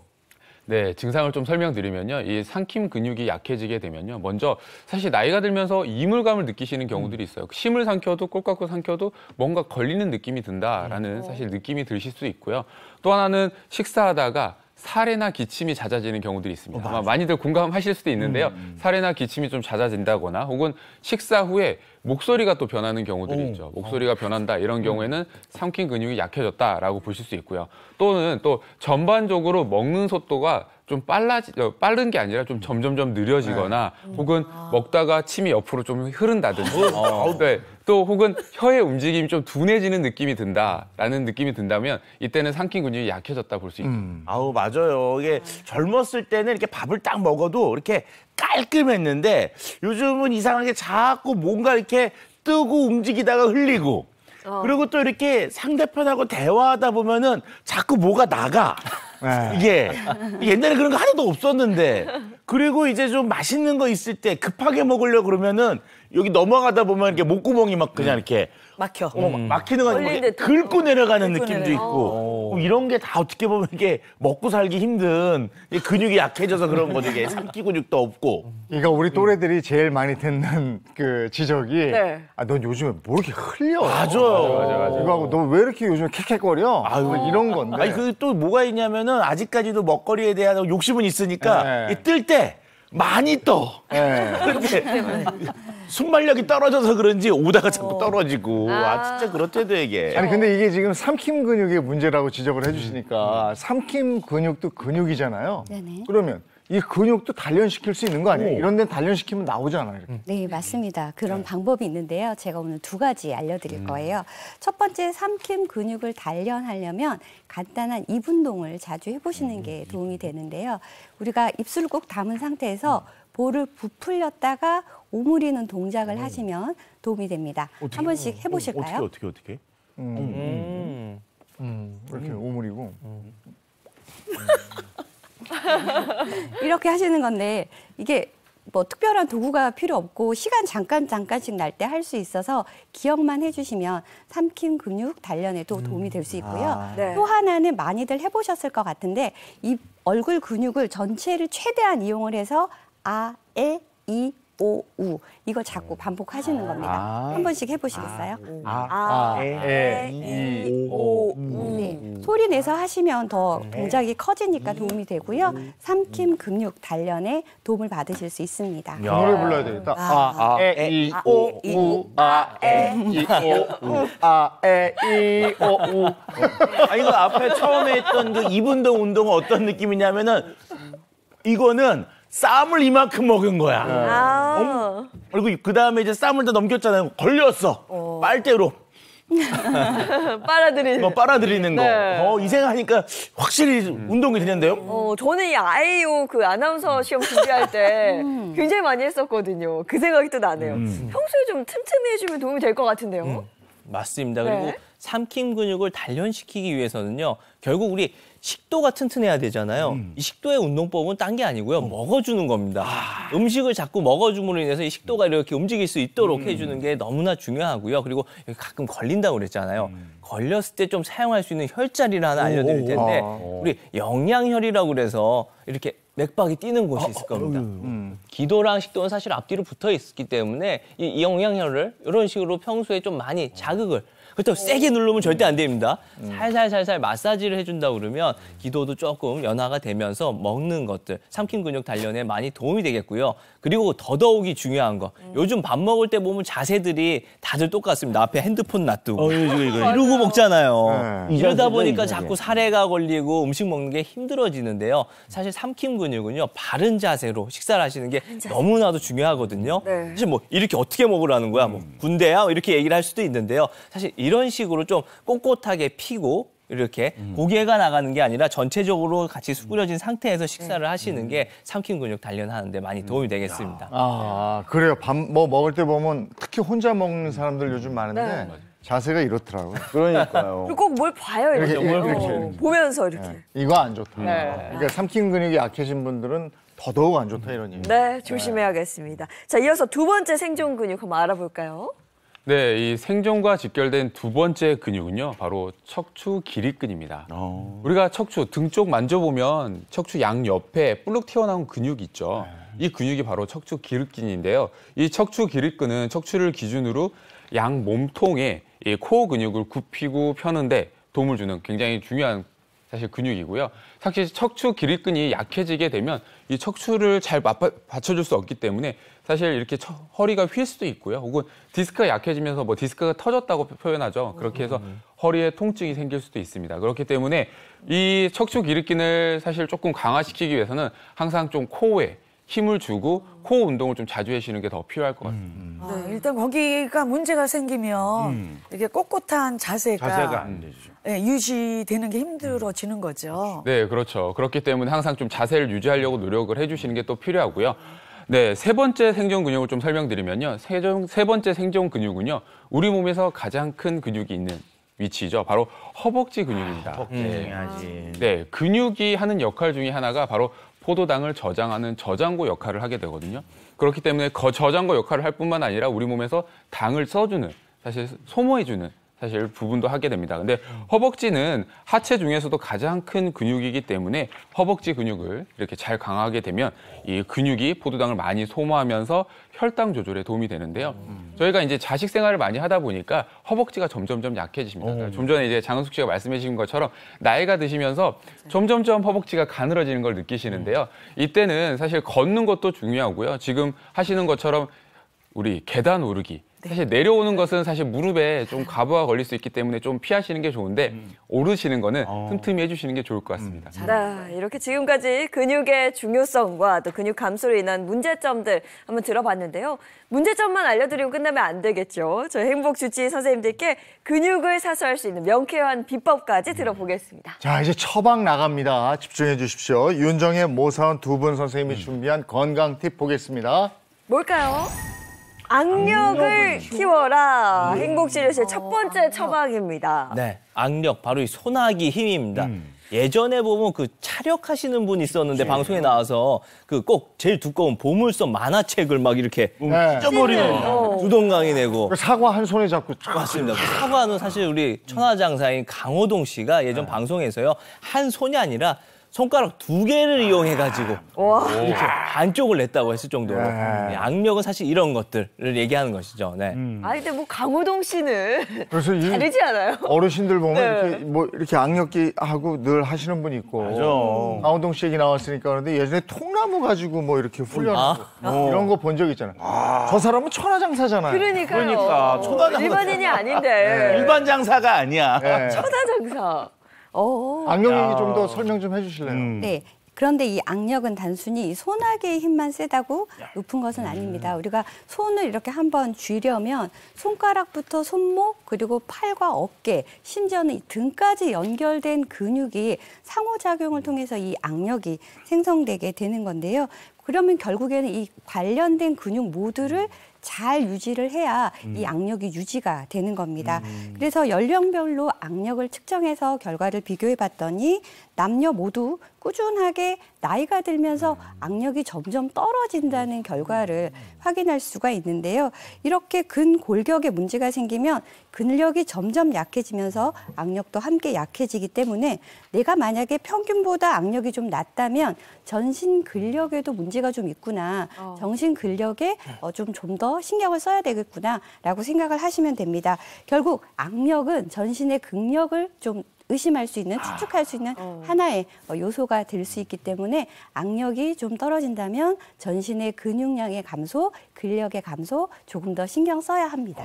네, 증상을 좀 설명드리면요. 이 삼킴 근육이 약해지게 되면요. 먼저 사실 나이가 들면서 이물감을 느끼시는 경우들이 있어요. 침을 삼켜도 꼴 깎고 삼켜도 뭔가 걸리는 느낌이 든다라는 사실 느낌이 드실 수 있고요. 또 하나는 식사하다가 살해나 기침이 잦아지는 경우들이 있습니다. 아마 많이들 공감하실 수도 있는데요. 살해나 기침이 좀 잦아진다거나 혹은 식사 후에 목소리가 또 변하는 경우들이 있죠. 목소리가 변한다 이런 경우에는 삼킴 근육이 약해졌다라고 보실 수 있고요. 또는 또 전반적으로 먹는 속도가 좀 빠른 게 아니라 좀 점점점 느려지거나 혹은 먹다가 침이 옆으로 좀 흐른다든지 네. 또 혹은 혀의 움직임이 좀 둔해지는 느낌이 든다라는 느낌이 든다면 이때는 삼킴 근육이 약해졌다 볼 수 있죠. 아우 맞아요. 이게 젊었을 때는 이렇게 밥을 딱 먹어도 이렇게 깔끔했는데 요즘은 이상하게 자꾸 뭔가 이렇게 뜨고 움직이다가 흘리고 그리고 또 이렇게 상대편하고 대화하다 보면은 자꾸 뭐가 나가. 이게 옛날에 그런 거 하나도 없었는데 그리고 이제 좀 맛있는 거 있을 때 급하게 먹으려고 그러면은 여기 넘어가다 보면 이렇게 목구멍이 막 그냥 이렇게 막혀. 막히는 거 아니고 긁고 내려가는 느낌도 있고 이런 게 다 어떻게 보면 이게 먹고 살기 힘든 근육이 약해져서 그런 거죠. 이게 삼키 근육도 없고. 그러니까 우리 또래들이 제일 많이 듣는 그 지적이 네. 아, 넌 요즘에 뭐 이렇게 흘려? 맞아요. 이거하고 너 왜 이렇게 요즘에 킥킥거려? 뭐 이런 건데. 아니 그 또 뭐가 있냐면은 아직까지도 먹거리에 대한 욕심은 있으니까 네. 뜰 때 많이 떠. 네. 그렇게 순발력이 떨어져서 그런지 오다가 자꾸 떨어지고 진짜 그렇대도 이게. 아니 근데 이게 지금 삼킴 근육의 문제라고 지적을 해주시니까 삼킴 근육도 근육이잖아요. 네네. 그러면 이 근육도 단련시킬 수 있는 거 아니에요? 이런 데는 단련시키면 나오잖아요. 이렇게. 네, 맞습니다. 그런 방법이 있는데요. 제가 오늘 2가지 알려드릴 거예요. 첫 번째, 삼킴 근육을 단련하려면 간단한 입 운동을 자주 해보시는 게 도움이 되는데요. 우리가 입술을 꼭 담은 상태에서 볼을 부풀렸다가 오므리는 동작을 하시면 도움이 됩니다. 한 번씩 해보실까요? 어떻게? 이렇게 오므리고. 이렇게 하시는 건데 이게 뭐 특별한 도구가 필요 없고 시간 잠깐씩 날 때 할 수 있어서 기억만 해주시면 삼킴 근육 단련에도 도움이 될 수 있고요. 네. 또 하나는 많이들 해보셨을 것 같은데 이 얼굴 근육을 전체를 최대한 이용을 해서 아, 에, 이, 오, 우 이걸 자꾸 반복하시는 겁니다. 한 번씩 해보시겠어요? 네, 소리 내서 하시면 더 동작이 커지니까 도움이 되고요. 삼킴 근육 단련에 도움을 받으실 수 있습니다. 노래 불러야 되겠다. 에, 이, 오, 우, 에, 이, 오, 우, 에, 이, 오, 우. 아니 그 앞에 처음에 했던 그 입운동 운동은 어떤 느낌이냐면은 이거는 쌈을 이만큼 먹은 거야. 그리고 그 다음에 이제 쌈을 다 넘겼잖아요. 걸렸어. 빨대로. 빨아들이는 거. 네. 이 생각하니까 확실히 운동이 되는데요. 저는 이 아이오 그 아나운서 시험 준비할 때 굉장히 많이 했었거든요. 그 생각이 또 나네요. 평소에 좀 틈틈이 해주면 도움이 될 것 같은데요. 맞습니다. 그리고 네. 삼킴 근육을 단련시키기 위해서는요. 결국 우리 식도가 튼튼해야 되잖아요. 이 식도의 운동법은 딴 게 아니고요. 먹어주는 겁니다. 음식을 자꾸 먹어줌으로 인해서 이 식도가 이렇게 움직일 수 있도록 해주는 게 너무나 중요하고요. 그리고 가끔 걸린다고 그랬잖아요. 걸렸을 때 좀 사용할 수 있는 혈자리를 하나 알려드릴 텐데 우리 영양혈이라고 그래서 이렇게 맥박이 뛰는 곳이 있을 겁니다. 기도랑 식도는 사실 앞뒤로 붙어 있기 때문에 이 영양혈을 이런 식으로 평소에 좀 많이 자극을 그렇다고 세게 누르면 절대 안 됩니다. 살살 마사지를 해준다 그러면 기도도 조금 연화가 되면서 먹는 것들, 삼킴 근육 단련에 많이 도움이 되겠고요. 그리고 더더욱이 중요한 거. 요즘 밥 먹을 때 보면 자세들이 다들 똑같습니다. 앞에 핸드폰 놔두고 이러고 먹잖아요. 이러다 보니까 자꾸 살해가 걸리고 음식 먹는 게 힘들어지는데요. 사실 삼킴 근육은요. 바른 자세로 식사를 하시는 게 너무나도 중요하거든요. 네. 사실 뭐 이렇게 어떻게 먹으라는 거야? 뭐 군대야? 이렇게 얘기를 할 수도 있는데요. 사실 이런 식으로 좀 꼿꼿하게 피고 이렇게 고개가 나가는 게 아니라 전체적으로 같이 수그려진 상태에서 식사를 하시는 게 삼킴 근육 단련하는 데 많이 도움이 되겠습니다. 그래요. 밥 뭐 먹을 때 보면 특히 혼자 먹는 사람들 요즘 많은데 자세가 이렇더라고요. 그러니까요. 그리고 꼭 뭘 봐요 이렇게. 이렇게. 보면서 이렇게. 이거 안 좋다. 네. 그러니까 삼킴 근육이 약해진 분들은 더더욱 안 좋다 이런 얘기. 네, 조심해야겠습니다. 자, 이어서 두 번째 생존 근육 한번 알아볼까요? 네, 이 생존과 직결된 두 번째 근육은요, 바로 척추 기립근입니다. 우리가 척추, 등 쪽 만져보면 척추 양 옆에 볼록 튀어나온 근육이 있죠. 이 근육이 바로 척추 기립근인데요. 이 척추 기립근은 척추를 기준으로 양 몸통에 이 코어 근육을 굽히고 펴는데 도움을 주는 굉장히 중요한 사실 근육이고요. 사실 척추 기립근이 약해지게 되면 이 척추를 잘 받쳐줄 수 없기 때문에 사실 이렇게 허리가 휠 수도 있고요. 혹은 디스크가 약해지면서 뭐 디스크가 터졌다고 표현하죠. 그렇게 해서 허리에 통증이 생길 수도 있습니다. 그렇기 때문에 이 척추 기립근을 사실 조금 강화시키기 위해서는 항상 좀 코어에 힘을 주고 코어 운동을 좀 자주 하시는 게 더 필요할 것 같습니다. 일단 거기가 문제가 생기면 이게 꼿꼿한 자세가 안 되죠. 네, 유지되는 게 힘들어지는 거죠. 네, 그렇죠. 그렇기 때문에 항상 좀 자세를 유지하려고 노력을 해주시는 게 또 필요하고요. 네, 세 번째 생존 근육을 좀 설명드리면요. 세 번째 생존 근육은요, 우리 몸에서 가장 큰 근육이 있는 위치죠. 바로 허벅지 근육입니다. 네, 근육이 하는 역할 중에 하나가 바로 포도당을 저장하는 저장고 역할을 하게 되거든요. 그렇기 때문에 저장고 역할을 할 뿐만 아니라 우리 몸에서 당을 써주는, 사실 소모해주는 사실 부분도 하게 됩니다. 근데 허벅지는 하체 중에서도 가장 큰 근육이기 때문에 허벅지 근육을 이렇게 잘 강화하게 되면 이 근육이 포도당을 많이 소모하면서 혈당 조절에 도움이 되는데요. 저희가 이제 자식 생활을 많이 하다 보니까 허벅지가 점점점 약해지십니다. 좀 전에 이제 장은숙 씨가 말씀해 주신 것처럼 나이가 드시면서 점점점 허벅지가 가늘어지는 걸 느끼시는데요. 이때는 사실 걷는 것도 중요하고요. 지금 하시는 것처럼 우리 계단 오르기, 사실 내려오는 것은 사실 무릎에 좀 가부가 걸릴 수 있기 때문에 좀 피하시는 게 좋은데 오르시는 거는 틈틈이 해주시는 게 좋을 것 같습니다. 네, 이렇게 지금까지 근육의 중요성과 또 근육 감소로 인한 문제점들 한번 들어봤는데요. 문제점만 알려드리고 끝나면 안 되겠죠. 저희 행복주치의 선생님들께 근육을 사수할 수 있는 명쾌한 비법까지 들어보겠습니다. 자, 이제 처방 나갑니다. 집중해 주십시오. 윤정혜, 모사원 두 분 선생님이 준비한 건강 팁 보겠습니다. 뭘까요? 악력을 키워라. 행복치료실 첫 번째 처방입니다. 네, 악력 바로 이 소나기 힘입니다. 예전에 보면 그 차력하시는 분이 있었는데 방송에 나와서 그 꼭 제일 두꺼운 보물섬 만화책을 막 이렇게 찢어버리는 두동강이 내고 사과 한 손에 잡고 맞습니다. 그 사과는 사실 우리 천하장사인 강호동 씨가 예전 방송에서요 한 손이 아니라 손가락 2개를 이용해가지고 이렇게 반쪽을 냈다고 했을 정도로 네, 악력은 사실 이런 것들을 얘기하는 것이죠. 네. 아니 근데 뭐 강호동 씨는 그래서 다르지 않아요? 어르신들 보면 네. 이렇게 뭐 이렇게 악력기 하고 늘 하시는 분이 있고 강호동 씨 얘기 나왔으니까 그런데 예전에 통나무 가지고 뭐 이렇게 훈련하고 이런 거 본 적 있잖아요. 저 사람은 천하장사잖아요. 그러니까요. 그러니까 천하장사. 일반인이 아닌데. 일반 장사가 아니야. 네. 천하장사. 악력 얘기 좀 더 설명 좀 해주실래요? 네. 그런데 이 악력은 단순히 소나기의 힘만 세다고 높은 것은 아닙니다. 우리가 손을 이렇게 한번 쥐려면 손가락부터 손목 그리고 팔과 어깨 심지어는 이 등까지 연결된 근육이 상호작용을 통해서 이 악력이 생성되게 되는 건데요. 그러면 결국에는 이 관련된 근육 모두를 잘 유지를 해야 이 악력이 유지가 되는 겁니다. 그래서 연령별로 악력을 측정해서 결과를 비교해 봤더니 남녀 모두 꾸준하게 나이가 들면서 악력이 점점 떨어진다는 결과를 확인할 수가 있는데요. 이렇게 근골격에 문제가 생기면 근력이 점점 약해지면서 악력도 함께 약해지기 때문에 내가 만약에 평균보다 악력이 좀 낮다면 전신 근력에도 문제가 좀 있구나. 정신 근력에 좀 더 신경을 써야 되겠구나라고 생각을 하시면 됩니다. 결국 악력은 전신의 근력을 좀 의심할 수 있는, 추측할 수 있는 하나의 요소가 될 수 있기 때문에 악력이 좀 떨어진다면 전신의 근육량의 감소, 근력의 감소 조금 더 신경 써야 합니다.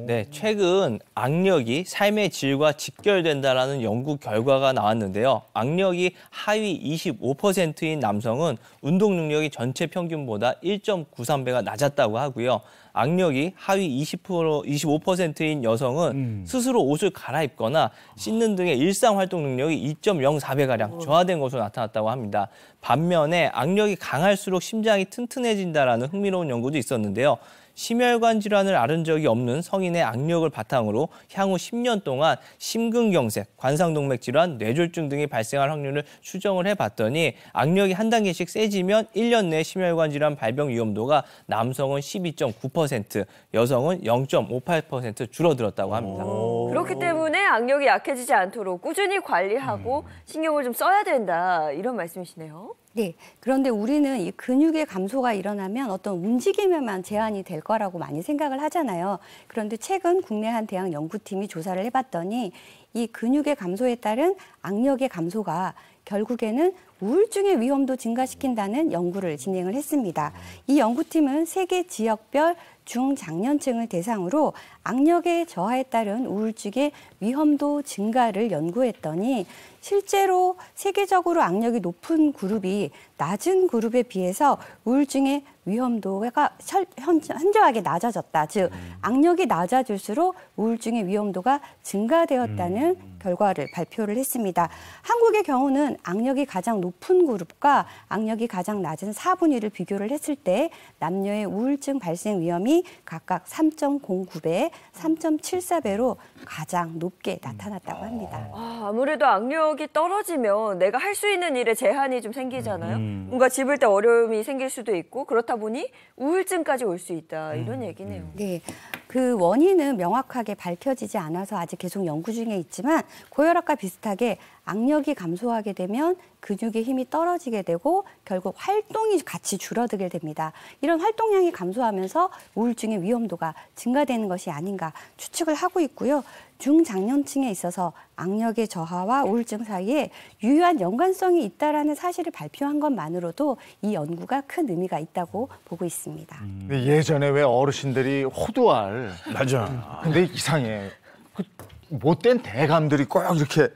네, 최근 악력이 삶의 질과 직결된다라는 연구 결과가 나왔는데요. 악력이 하위 25%인 남성은 운동 능력이 전체 평균보다 1.93배가 낮았다고 하고요. 악력이 하위 25%인 여성은 스스로 옷을 갈아입거나 씻는 등의 일상 활동 능력이 2.04배가량 저하된 것으로 나타났다고 합니다. 반면에 악력이 강할수록 심장이 튼튼해진다라는 흥미로운 연구도 있었는데요. 심혈관 질환을 앓은 적이 없는 성인의 악력을 바탕으로 향후 10년 동안 심근경색, 관상동맥 질환, 뇌졸중 등이 발생할 확률을 추정을 해봤더니 악력이 한 단계씩 세지면 1년 내 심혈관 질환 발병 위험도가 남성은 12.9%, 여성은 0.58% 줄어들었다고 합니다. 그렇기 때문에 악력이 약해지지 않도록 꾸준히 관리하고 신경을 좀 써야 된다 이런 말씀이시네요. 네. 그런데 우리는 이 근육의 감소가 일어나면 어떤 움직임에만 제한이 될 거라고 많이 생각을 하잖아요. 그런데 최근 국내 한 대학 연구팀이 조사를 해봤더니 이 근육의 감소에 따른 악력의 감소가 결국에는 우울증의 위험도 증가시킨다는 연구를 진행을 했습니다. 이 연구팀은 세계 지역별 중장년층을 대상으로 악력의 저하에 따른 우울증의 위험도 증가를 연구했더니 실제로 세계적으로 악력이 높은 그룹이 낮은 그룹에 비해서 우울증의 위험도가 현저하게 낮아졌다. 즉 악력이 낮아질수록 우울증의 위험도가 증가되었다는 결과를 발표를 했습니다. 한국의 경우는 악력이 가장 높은 그룹과 악력이 가장 낮은 4분의 1을 비교를 했을 때 남녀의 우울증 발생 위험이 각각 3.09배, 3.74배로 가장 높게 나타났다고 합니다. 아무래도 악력이 떨어지면 내가 할 수 있는 일에 제한이 좀 생기잖아요. 뭔가 집을 때 어려움이 생길 수도 있고 그렇다 보니 우울증까지 올 수 있다 이런 얘기네요. 네, 그 원인은 명확하게 밝혀지지 않아서 아직 계속 연구 중에 있지만 고혈압과 비슷하게 악력이 감소하게 되면 근육의 힘이 떨어지게 되고 결국 활동이 같이 줄어들게 됩니다. 이런 활동량이 감소하면서 우울증의 위험도가 증가되는 것이 아닌가 추측을 하고 있고요. 중장년층에 있어서 악력의 저하와 우울증 사이에 유효한 연관성이 있다라는 사실을 발표한 것만으로도 이 연구가 큰 의미가 있다고 보고 있습니다. 근데 예전에 왜 어르신들이 호두알 맞아. 근데 이상해. 그 못된 대감들이 꼭 이렇게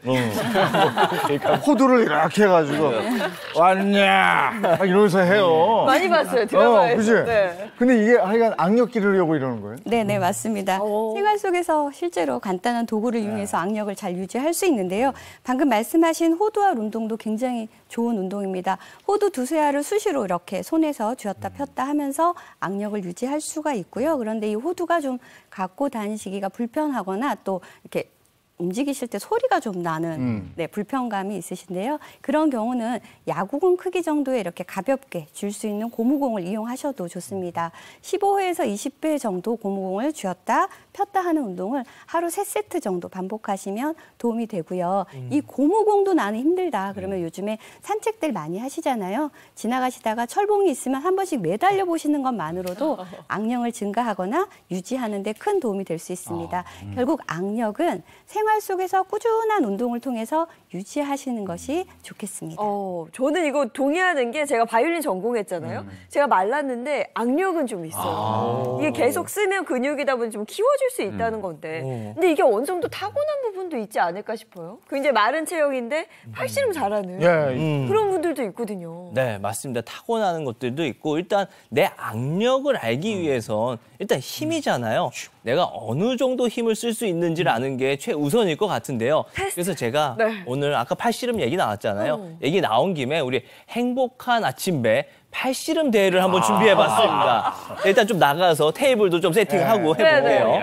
호두를 이렇게 해가지고 왔냐 막 이러면서 해요. 많이 봤어요 드라마에서. 그지? 네. 근데 이게 하여간 악력 기르려고 이러는 거예요? 네, 맞습니다. 생활 속에서 실제로 간단한 도구를 이용해서 악력을 잘 유지할 수 있는데요. 방금 말씀하신 호두알 운동도 굉장히 좋은 운동입니다. 호두 두세 알을 수시로 이렇게 손에서 쥐었다 폈다 하면서 악력을 유지할 수가 있고요. 그런데 이 호두가 좀 갖고 다니시기가 불편하거나 또 이렇게 움직이실 때 소리가 좀 나는 불편감이 있으신데요. 그런 경우는 야구공 크기 정도의 이렇게 가볍게 쥘 수 있는 고무공을 이용하셔도 좋습니다. 15회에서 20회 정도 고무공을 쥐었다 폈다 하는 운동을 하루 3세트 정도 반복하시면 도움이 되고요. 이 고무공도 나는 힘들다. 그러면 요즘에 산책들 많이 하시잖아요. 지나가시다가 철봉이 있으면 한 번씩 매달려 보시는 것만으로도 악력을 증가하거나 유지하는 데 큰 도움이 될 수 있습니다. 결국 악력은 생활 속에서 꾸준한 운동을 통해서 유지하시는 것이 좋겠습니다. 저는 이거 동의하는 게 제가 바이올린 전공했잖아요. 제가 말랐는데 악력은 좀 있어요. 이게 계속 쓰면 근육이다 보니 좀 키워줄 수 있다는 건데 근데 이게 어느 정도 타고난 부분도 있지 않을까 싶어요. 굉장히 마른 체형인데 팔씨름 잘하는 그런 분들도 있거든요. 네, 맞습니다. 타고나는 것들도 있고 일단 내 악력을 알기 위해선 일단 힘이잖아요. 내가 어느 정도 힘을 쓸 수 있는지를 아는 게 최우선일 것 같은데요. 그래서 제가 오늘 아까 팔씨름 얘기 나왔잖아요. 얘기 나온 김에 우리 행복한 아침배 팔씨름 대회를 한번 준비해봤습니다. 일단 좀 나가서 테이블도 좀 세팅하고 해볼게요.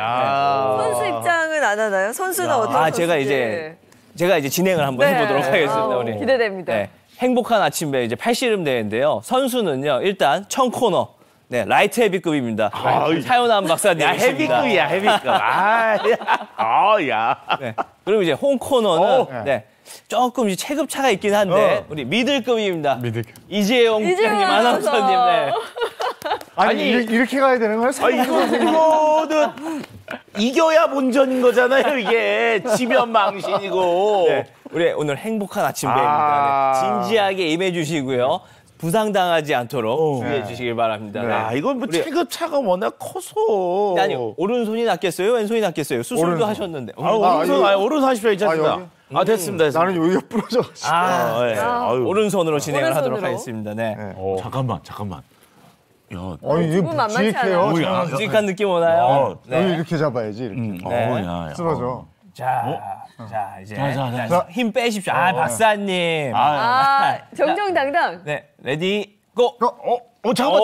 선수 입장은 안 하나요? 선수는 어떤 선수인지? 제가 이제 진행을 한번 해보도록 하겠습니다. 우리. 기대됩니다. 네, 행복한 아침배 이제 팔씨름 대회인데요. 선수는요 일단 청 코너. 네, 라이트 헤비급입니다. 차윤환 박사님. 헤비급이야, 헤비급. 네. 그리고 이제 홈 코너는 네, 조금 이제 체급 차가 있긴 한데 우리 미들급입니다. 이재용 부장님, 아나운서님. 네. 아니 이렇게 가야 되는 거예요? 이거는 이겨야 본전인 거잖아요, 이게. 지면 망신이고. 네, 우리 오늘 행복한 아침배입니다. 네, 진지하게 임해주시고요. 부상당하지 않도록 주의해 주시길 바랍니다. 네. 이건 뭐 체급 차가 워낙 커서. 아니, 오른손이 낫겠어요? 왼손이 낫겠어요? 수술도 하셨는데. 오른손 하십시오, 괜찮습니다. 됐습니다. 나는 여기가 부러져가지고. 오른손으로 진행을 하도록 하겠습니다. 네. 잠깐만. 야, 이게 묵직해요. 묵직한 느낌 오나요? 네. 이렇게 잡아야지. 이렇게. 쓰러져. 자, 이제 힘 빼십시오. 박사님. 정정당당. 네, 레디 고. 잠깐만.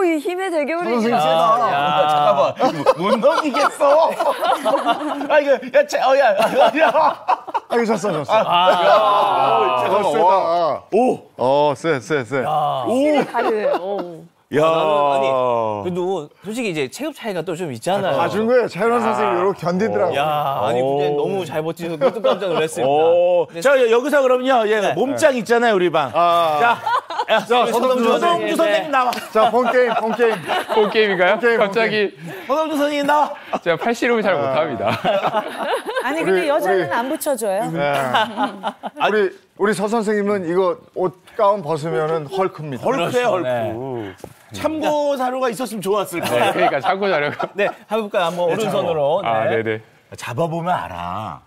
이 힘의 대결이 잠깐만. 못 넘기겠어. 이거 이거 졌어. 세. 힘이 다르네요. 아니 그래도 솔직히 이제 체급 차이가 또 좀 있잖아요. 봐준 거예요. 차윤환 선생님이 이렇게 견디더라고요. 아니 근데 너무 잘 버티셔서 그것도 깜짝 놀랐습니다. 자, 여기서 그럼요. 몸짱 있잖아요, 우리 방. 자, 서동주 선생님 나와. 자, 본 게임인가요? 게임. 갑자기 서동주 선생님 나와. 제가 팔씨름을 잘 못합니다. 아니 근데 여자는 안 붙여줘요. 우리 서 선생님은 이거 옷 가운 벗으면은 헐크입니다. 헐크예요, 헐크. 참고 자료가 있었으면 좋았을 거예요. 네, 그러니까 참고 자료가. 네, 해볼까요? 한번 오른손으로. 네네. 잡아보면 알아.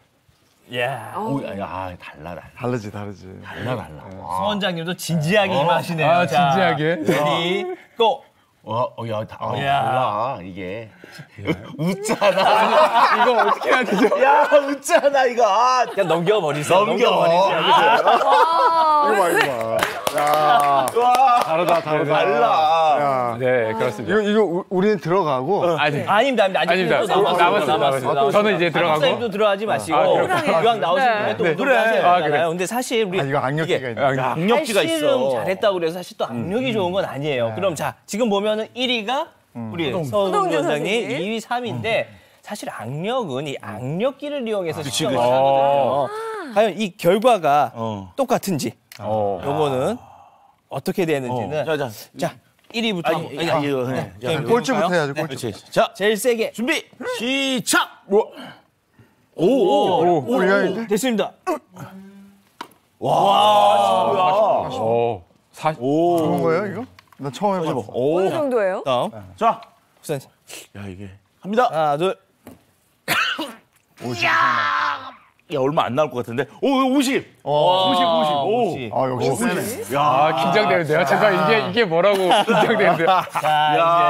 달라. 다르지. 달라. 수 원장님도 진지하게 임하시네요. 진지하게. 레디, 고! 달라, 이게. 웃잖아. 이거 어떻게 해야 되죠? 야, 웃잖아, 이거. 그냥 넘겨버리세요. 이거 봐. 야, 다르다. 달라. 네, 그렇습니다. 이거 우리는 들어가고. 아닙니다. 남았습니다. 저는 이제 들어가고. 선생님도 들어가지 마시고. 이왕 나오시면 또 운동을 하셔야 되잖아요. 근데 사실 우리 이거 악력기가 있네. 악력기가 있어. 잘했다고 그래서 사실 또 악력이 좋은 건 아니에요. 그럼 자, 지금 보면은 1위가 우리 서동주 원장님, 2위, 3위인데 사실 악력은 이 악력기를 이용해서 시험을 하거든요. 과연 이 결과가 똑같은지 요거는 어떻게 되는지는 자 1위부터 꼴찌부터 해야죠. 꼴찌. 자, 제일 세게 준비, 시작! 불량인데? 됐습니다. 좋은 거예요, 이거? 나 처음 해봐. 어느 정도예요? 다음 자, 선생님 이게. 갑니다. 하나 둘 야, 얼마 안 나올 것 같은데. 50. 50. 역시 세네. 긴장되는데요. 제가 이게 뭐라고 긴장되는데요. 자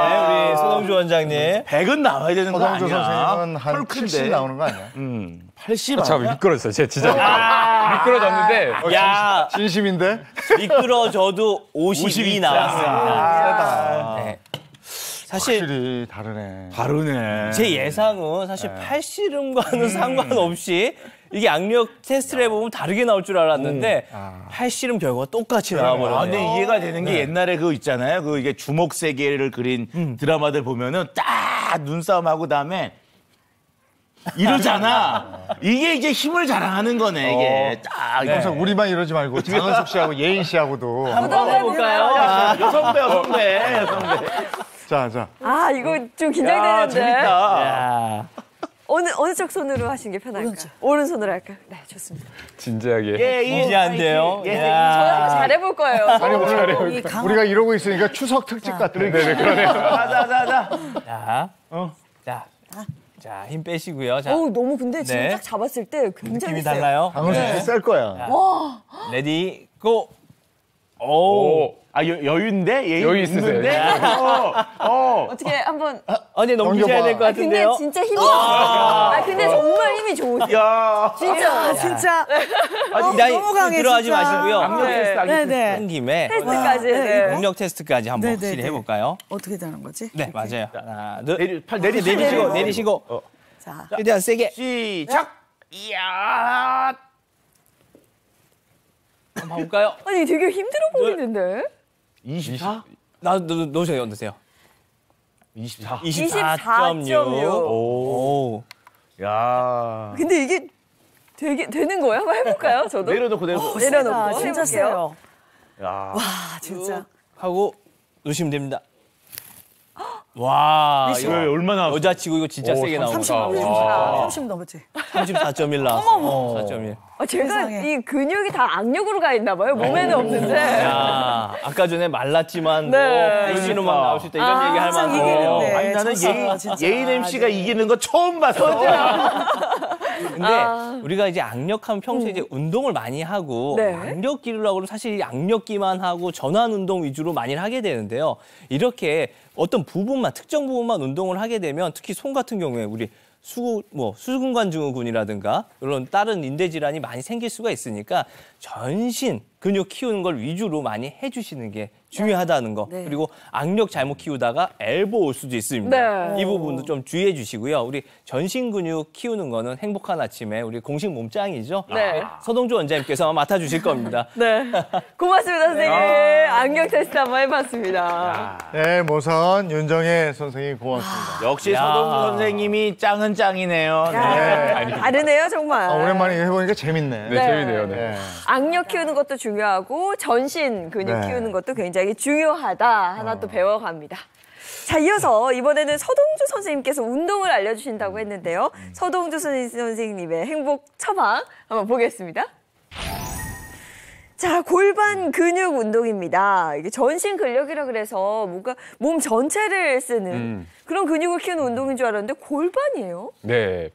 이제 우리 서동주 원장님 100은 나와야 되는 거 아니야? 서동주 선생님은 한 헐크인데. 70 나오는 거 아니야? 80. 잠깐 미끄러졌어요. 제가 진짜 미끄러졌는데. 야 진심인데? 미끄러져도 52 나왔습니다. 네. 사실 확실히 다르네. 다르네. 제 예상은 사실 팔씨름과는 상관없이 이게 악력 테스트를 해보면 다르게 나올 줄 알았는데 팔씨름 결과가 똑같이 나와버렸네요. 근데 이해가 되는 게 옛날에 그거 있잖아요. 그 이게 주먹 세계를 그린 드라마들 보면은 딱 눈싸움하고 다음에 이러잖아. 이게 이제 힘을 자랑하는 거네, 이게. 딱. 항상 우리만 이러지 말고 장은숙 씨하고 예인 씨하고도. 한번 해볼까요? 여성배. 자. 이거 좀 긴장되는데. 재밌다. 어느 쪽 손으로 하시는 게 편할까요? 오른손으로 할까요? 네, 좋습니다. 진지하게. 이지한데요. 저는 잘해볼 거예요. 아니, 오늘 우리가 이러고 있으니까 추석 특집 같은. 네네, 그러네요. 자, 힘 빼시고요. 자, 너무 근데 지금 네. 딱 잡았을 때 굉장히 힘이 세요. 달라요. 장은숙 씨 셀 거야. 레디, 고! 여유인데? 여유 있으세요. 어떻게 한번. 아니, 넘기셔야 될 것 근데 같은데요. 진짜 힘이. 근데 정말 힘이 좋으세요. 야. 진짜 너무 강해, 진짜. 들어가지 마시고요. 악력 테스트, 악력 테스트. 네네. 한 김에 테스트까지. 네. 악력 테스트까지 한번 네네네. 확실히 해볼까요? 어떻게 되는 거지? 네, 맞아요. 하나, 둘. 팔 내리시고. 자, 최대한 세게. 시작. 이야. 한번 볼까요? 아니 되게 힘들어 보이는데. 24? 넣으세요. 24. 24.6. 오. 야. 근데 이게 되는 거예요? 한번 해볼까요? 저도. 내려놓고. 내려놓고 진짜 해볼게요. 세요. 야. 와, 진짜. 하고 누시면 됩니다. 와, 이거 얼마나 여자치고 이거 진짜 세게 나오고. 30 넘었지. 34.1 나왔어. 4.1. 제가 세상에. 이 근육이 다 악력으로 가 있나 봐요. 몸에는 없는데. 야, 아까 전에 말랐지만 네. MC로만 나올 수 있다 이런 얘기 할 만큼. 이기는데. 아니 나는 졌어, 진짜. 예인 MC가 이기는 거 처음 봤어. 근데 우리가 이제 악력하면 평소에 이제 운동을 많이 하고 네. 악력 기르려고 하면 사실 이 악력기만 하고 전완 운동 위주로 많이 하게 되는데요. 이렇게 어떤 부분만 특정 부분만 운동을 하게 되면 특히 손 같은 경우에 우리 수근관 증후군이라든가 이런 다른 인대 질환이 많이 생길 수가 있으니까 전신 근육 키우는 걸 위주로 많이 해주시는 게 중요하다는 거. 그리고 악력 잘못 키우다가 엘보 올 수도 있습니다. 네. 이 부분도 좀 주의해 주시고요. 우리 전신 근육 키우는 거는 행복한 아침에 우리 공식 몸짱이죠. 네. 서동주 원장님께서 맡아주실 겁니다. 네. 고맙습니다, 선생님. 안경 테스트 한번 해봤습니다. 네, 모선 윤정혜 선생님 고맙습니다. 역시 서동주 선생님이 짱은 짱이네요. 네. 다르네요, 정말. 오랜만에 해보니까 재밌네. 네, 재밌네요. 네. 네. 악력 키우는 것도 중요하고 전신 근육 네. 키우는 것도 굉장히 중요하다. 하나 또 배워갑니다. 자, 이어서 이번에는 서동주 선생님께서 운동을 알려주신다고 했는데요. 서동주 선생님의 행복 처방 한번 보겠습니다. 자, 골반 근육 운동입니다. 이게 전신 근력이라 그래서 뭔가 몸 전체를 쓰는 그런 근육을 키우는 운동인 줄 알았는데 골반이에요? 네.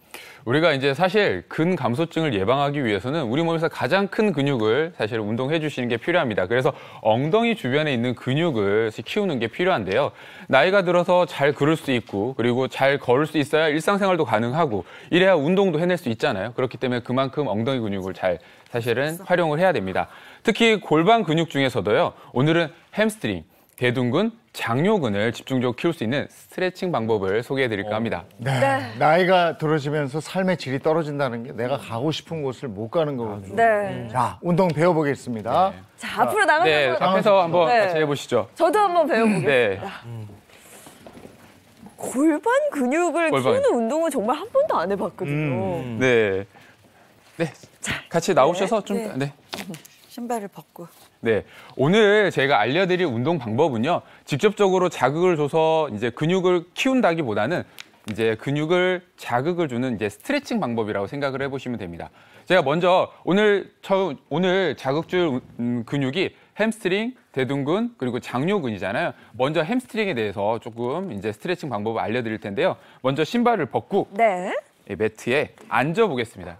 우리가 이제 사실 근감소증을 예방하기 위해서는 우리 몸에서 가장 큰 근육을 사실 운동해 주시는 게 필요합니다. 그래서 엉덩이 주변에 있는 근육을 키우는 게 필요한데요. 나이가 들어서 잘 걸을 수 있고 그리고 잘 걸을 수 있어야 일상생활도 가능하고 이래야 운동도 해낼 수 있잖아요. 그렇기 때문에 그만큼 엉덩이 근육을 잘 사실은 활용을 해야 됩니다. 특히 골반 근육 중에서도요. 오늘은 햄스트링, 대둔근, 장요근을 집중적으로 키울 수 있는 스트레칭 방법을 소개해드릴까 합니다. 네. 나이가 들어지면서 삶의 질이 떨어진다는 게 내가 가고 싶은 곳을 못 가는 거거든요. 네. 자, 운동 배워보겠습니다. 자, 앞으로 나가서 네, 앞에서 한번 네. 같이 해보시죠. 저도 한번 배워보겠습니다. 네. 골반 근육을 골반. 키우는 운동은 정말 한 번도 안 해봤거든요. 네. 네. 같이 나오셔서 좀, 네. 네. 신발을 벗고. 네. 오늘 제가 알려드릴 운동 방법은요, 직접적으로 자극을 줘서 이제 근육을 키운다기보다는 이제 근육을 자극을 주는 이제 스트레칭 방법이라고 생각을 해보시면 됩니다. 제가 먼저 오늘 자극 줄 근육이 햄스트링, 대둔근, 그리고 장요근이잖아요. 먼저 햄스트링에 대해서 조금 이제 스트레칭 방법을 알려드릴 텐데요. 먼저 신발을 벗고 네. 이 매트에 앉아 보겠습니다.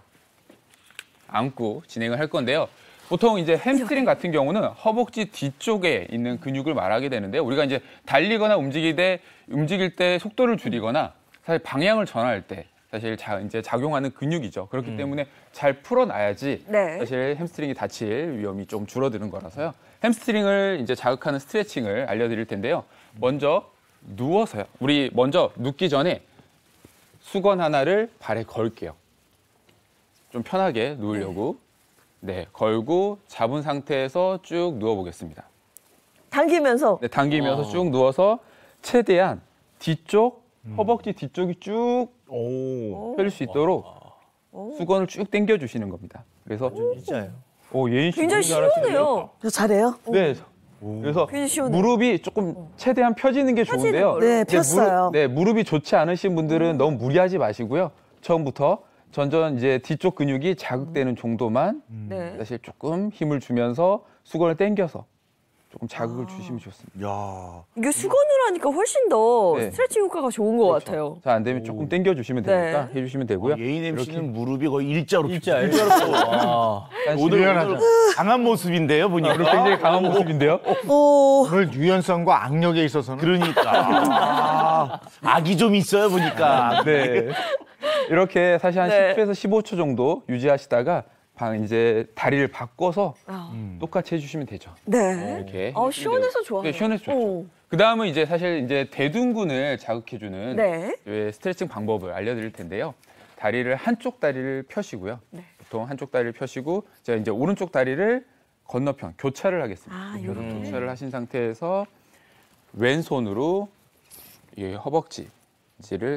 앉고 진행을 할 건데요. 보통 이제 햄스트링 같은 경우는 허벅지 뒤쪽에 있는 근육을 말하게 되는데요. 우리가 이제 달리거나 움직일 때 속도를 줄이거나 사실 방향을 전환할 때 사실 이제 작용하는 근육이죠. 그렇기 때문에 잘 풀어놔야지 네. 사실 햄스트링이 다칠 위험이 좀 줄어드는 거라서요. 햄스트링을 이제 자극하는 스트레칭을 알려드릴 텐데요. 먼저 누워서요. 우리 먼저 눕기 전에 수건 하나를 발에 걸게요. 좀 편하게 누우려고. 네, 걸고 잡은 상태에서 쭉 누워보겠습니다. 당기면서. 네, 당기면서 쭉 누워서 최대한 뒤쪽, 허벅지 뒤쪽이 쭉 펴질 수 있도록 수건을 쭉 당겨주시는 겁니다. 그래서 진짜요? 예인 씨 굉장히 너무 잘하시네요. 시원해요. 저 잘해요? 네. 그래서 굉장히 시원해요. 무릎이 조금 최대한 펴지는 게 좋은데요. 걸로. 네, 폈어요. 무릎이 좋지 않으신 분들은 너무 무리하지 마시고요. 처음부터 전전 이제 뒤쪽 근육이 자극되는 정도만 네. 사실 조금 힘을 주면서 수건을 당겨서 조금 자극을 주시면 좋습니다. 야. 이게 수건으로 하니까 훨씬 더 네. 스트레칭 효과가 좋은 것 같아요. 잘 안 되면 조금 당겨주시면 되니까 네. 해주시면 되고요. 예인 MC는 무릎이 거의 일자로 일자로. 오늘 유연하죠. 강한 모습인데요, 보니까. 굉장히 강한 모습인데요. 오늘 유연성과 악력에 있어서는 그러니까. 악이 좀 있어요, 보니까. 네. 이렇게 사실 한 네. 10초에서 15초 정도 유지하시다가 이제 다리를 바꿔서 똑같이 해주시면 되죠. 네. 이렇게. 시원해서 좋아요. 네, 시원해서 좋죠. 오. 그 다음은 이제 사실 이제 대둔근을 자극해주는 네. 스트레칭 방법을 알려드릴 텐데요. 한쪽 다리를 펴시고요. 네. 보통 한쪽 다리를 펴시고 제가 이제 오른쪽 다리를 건너편 교차를 하겠습니다. 교차를 하신 상태에서 왼손으로 이 허벅지를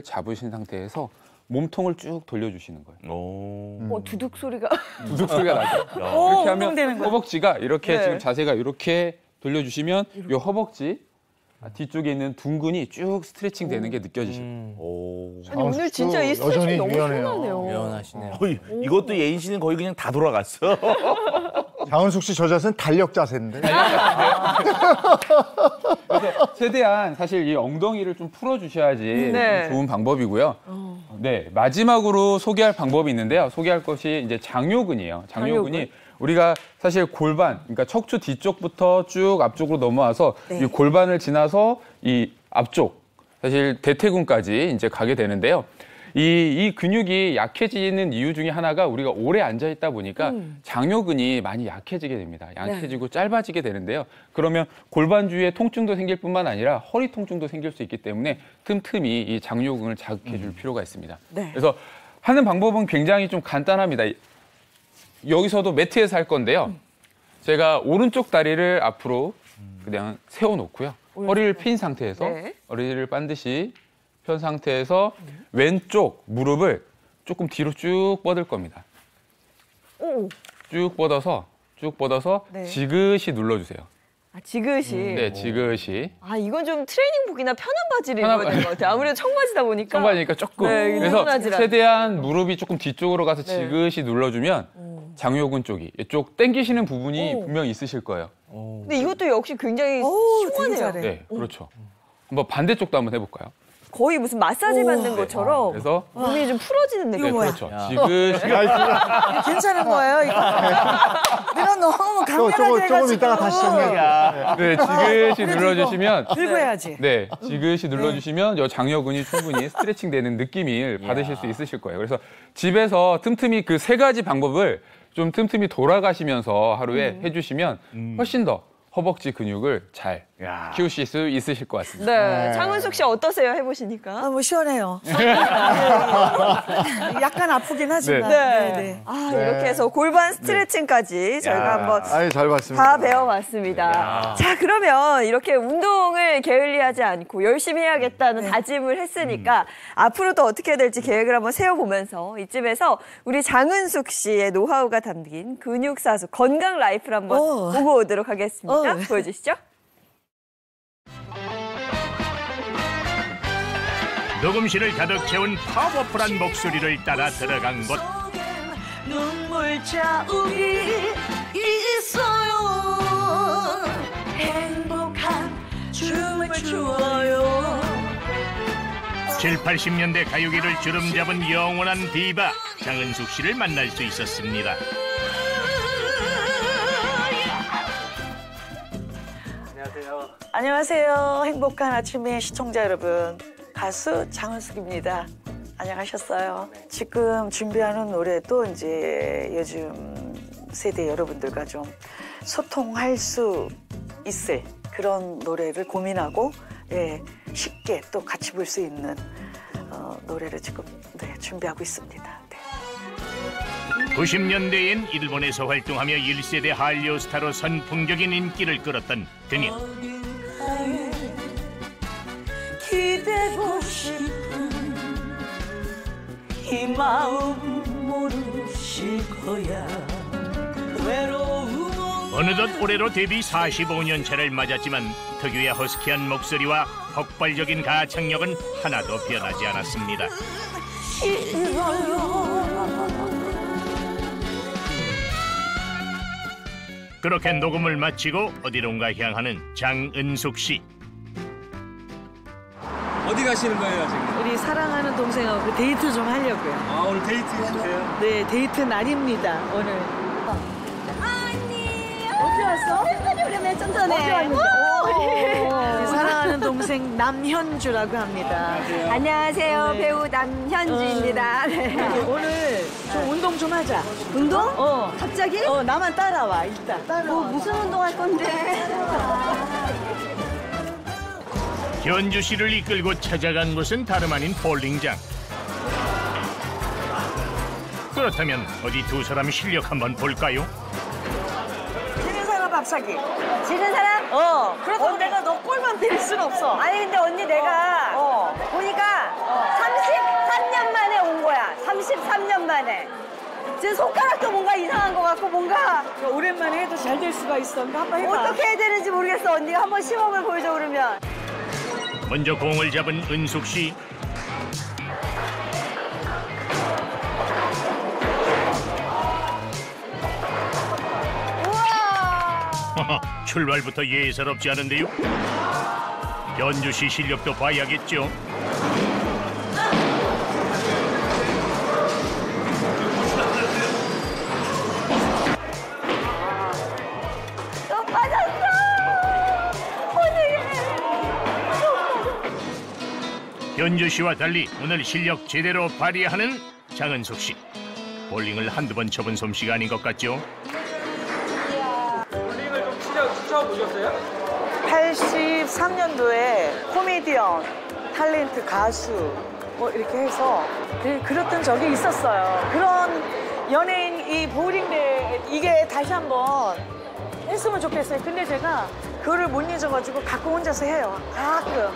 잡으신 상태에서 몸통을 쭉 돌려주시는 거예요. 두둑 소리가. 두둑 소리가 나죠. 이렇게 하면 허벅지가 이렇게 네. 지금 자세가 이렇게 돌려주시면 이 허벅지 뒤쪽에 있는 둔근이 쭉 스트레칭 되는 게 느껴지시고. 아니, 오늘 진짜 이 스트레칭 여전히 너무 유연해요. 시원하네요. 유연하시네요. 이것도 예인 씨는 거의 그냥 다 돌아갔어. 장은숙 씨 저 자세는 달력 자세인데. 그래서 최대한 사실 이 엉덩이를 좀 풀어주셔야지 네. 좋은 방법이고요. 네, 마지막으로 소개할 방법이 있는데요. 소개할 것이 이제 장요근이에요. 장요근이 우리가 사실 골반, 그러니까 척추 뒤쪽부터 쭉 앞쪽으로 넘어와서 네. 이 골반을 지나서 이 앞쪽, 사실 대퇴근까지 이제 가게 되는데요. 이 근육이 약해지는 이유 중에 하나가 우리가 오래 앉아 있다 보니까 장요근이 많이 약해지게 됩니다. 약해지고 짧아지게 되는데요. 그러면 골반 주위에 통증도 생길 뿐만 아니라 허리 통증도 생길 수 있기 때문에 틈틈이 이 장요근을 자극해 줄 필요가 있습니다. 네. 그래서 하는 방법은 굉장히 좀 간단합니다. 여기서도 매트에서 할 건데요. 제가 오른쪽 다리를 앞으로 그냥 세워놓고요. 허리를 핀 상태에서 네. 허리를 반드시 편 상태에서 왼쪽 무릎을 조금 뒤로 쭉 뻗을 겁니다. 오. 쭉 뻗어서 네. 지그시 눌러주세요. 아, 지그시. 네, 지그시. 아, 이건 좀 트레이닝복이나 편한 바지를 입어야 될 것 같아요. 아무래도 청바지다 보니까. 청바지니까 조금. 네, 그래서 느슨하지라. 최대한 무릎이 조금 뒤쪽으로 가서 네. 지그시 눌러주면 장요근 쪽이 이쪽 당기시는 부분이 분명히 있으실 거예요. 근데 이것도 역시 굉장히 되게 시원해요. 잘해. 네, 그렇죠. 한번 반대쪽도 한번 해볼까요? 거의 무슨 마사지 받는 것처럼 그래서 몸이 좀 풀어지는 느낌. 네, 뭐야? 그렇죠. 지그시. 괜찮은 거예요, 이거? 내가 너무 강렬하게 조금 해가지고. 이따가 다시 정리할게요. 네, 지그시 그래도 눌러주시면 들고 해야지. 네, 지그시 눌러주시면 요 장요근이 충분히 스트레칭 되는 느낌을 받으실 수 있으실 거예요. 그래서 집에서 틈틈이 그 세 가지 방법을 좀 틈틈이 돌아가시면서 하루에 해주시면 훨씬 더 허벅지 근육을 잘 키우실 수 있으실 것 같습니다. 네. 장은숙 씨 어떠세요? 해보시니까. 아, 뭐 시원해요. 약간 아프긴 하지만. 네. 네. 아, 이렇게 해서 골반 스트레칭까지 저희가 한번 아이, 잘 봤습니다. 다 배워봤습니다. 자, 그러면 이렇게 운동을 게을리하지 않고 열심히 해야겠다는 다짐을 했으니까 앞으로도 어떻게 해야 될지 계획을 한번 세워보면서 이쯤에서 우리 장은숙 씨의 노하우가 담긴 근육사수 건강 라이프를 한번 보고 오도록 하겠습니다. 보여주시죠. 녹음실을 가득 채운 파워풀한 목소리를 따라 들어간 곳. 눈물 자욱이 있어요. 행복한 춤을 추어요. 7, 80년대 가요계를 주름잡은 영원한 디바 장은숙 씨를 만날 수 있었습니다. 안녕하세요. 행복한 아침의 시청자 여러분. 가수 장은숙입니다. 안녕하셨어요. 지금 준비하는 노래도 이제 요즘 세대 여러분들과 좀 소통할 수 있을 그런 노래를 고민하고 쉽게 또 같이 부를 수 있는 노래를 지금 준비하고 있습니다. 네. 90년대엔 일본에서 활동하며 1세대 한류 스타로 선풍적인 인기를 끌었던 그녀. 기대고 싶은 이 마음 모르실 거야. 외로움 어느덧 올해로 데뷔 45년 차를 맞았지만 특유의 허스키한 목소리와 폭발적인 가창력은 하나도 변하지 않았습니다. 그렇게 녹음을 마치고 어디론가 향하는 장은숙 씨. 어디 가시는 거예요 지금? 우리 사랑하는 동생하고 데이트 좀 하려고요. 아 오늘 데이트 있으세요? 네, 데이트 날입니다, 오늘. 언니 어디 왔어? 오랜만에 좀 전에 어디 왔는데? 우리 사랑하는 동생 남현주라고 합니다. 안녕하세요. 네. 배우 남현주입니다. 오늘 좀 운동 좀 하자. 운동? 갑자기? 나만 따라와, 일단. 따라와. 무슨 운동할 건데? 현주 씨를 이끌고 찾아간 곳은 다름 아닌 볼링장. 그렇다면 어디 두 사람 실력 한번 볼까요? 지는 사람 밥사기. 지는 사람? 그렇다고 내가 너 꼴만 때릴 순 없어. 아니 근데 언니 내가 보니까 33년 만에 온 거야. 33년 만에. 지금 손가락도 뭔가 이상한 것 같고 뭔가 오랜만에 해도 잘 될 수가 있어. 한번 해봐. 어떻게 해야 되는지 모르겠어. 언니가 한번 시범을 보여줘 그러면. 먼저 공을 잡은 은숙 씨. 출발부터 예사롭지 않은데요. 현주 씨 실력도 봐야겠죠. 또 빠졌어. 어떡해. 현주 씨와 달리 오늘 실력 제대로 발휘하는 장은숙 씨. 볼링을 한두 번 쳐본 솜씨가 아닌 것 같죠? 볼링을 좀 치셔보셨어요? 83년도에 코미디언, 탤런트, 가수 뭐 이렇게 해서 그랬던 적이 있었어요. 그런 연예인 이 볼링대 이게 다시 한번 했으면 좋겠어요. 근데 제가 그거를 못 잊어가지고 가끔 혼자서 해요. 가끔.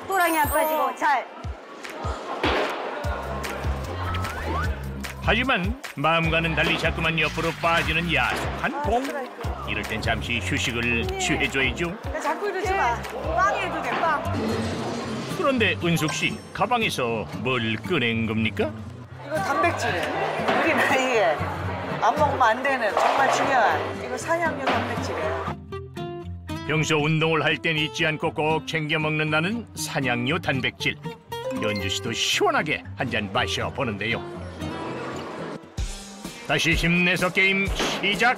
호랑이 안 빠지고 잘. 하지만 마음과는 달리 자꾸만 옆으로 빠지는 야속한 공. 이럴 땐 잠시 휴식을 취해줘야죠. 자꾸 이러지 마. 빵 해도 돼, 빵. 그런데 은숙 씨, 가방에서 뭘 꺼낸 겁니까? 이거 단백질이에요. 우리 나이에 안 먹으면 안 되는 정말 중요한 이거 사냥류 단백질이에요. 평소 운동을 할 땐 잊지 않고 꼭 챙겨 먹는다는 사냥류 단백질. 연주 씨도 시원하게 한 잔 마셔보는데요. 다시 힘내서 게임 시작.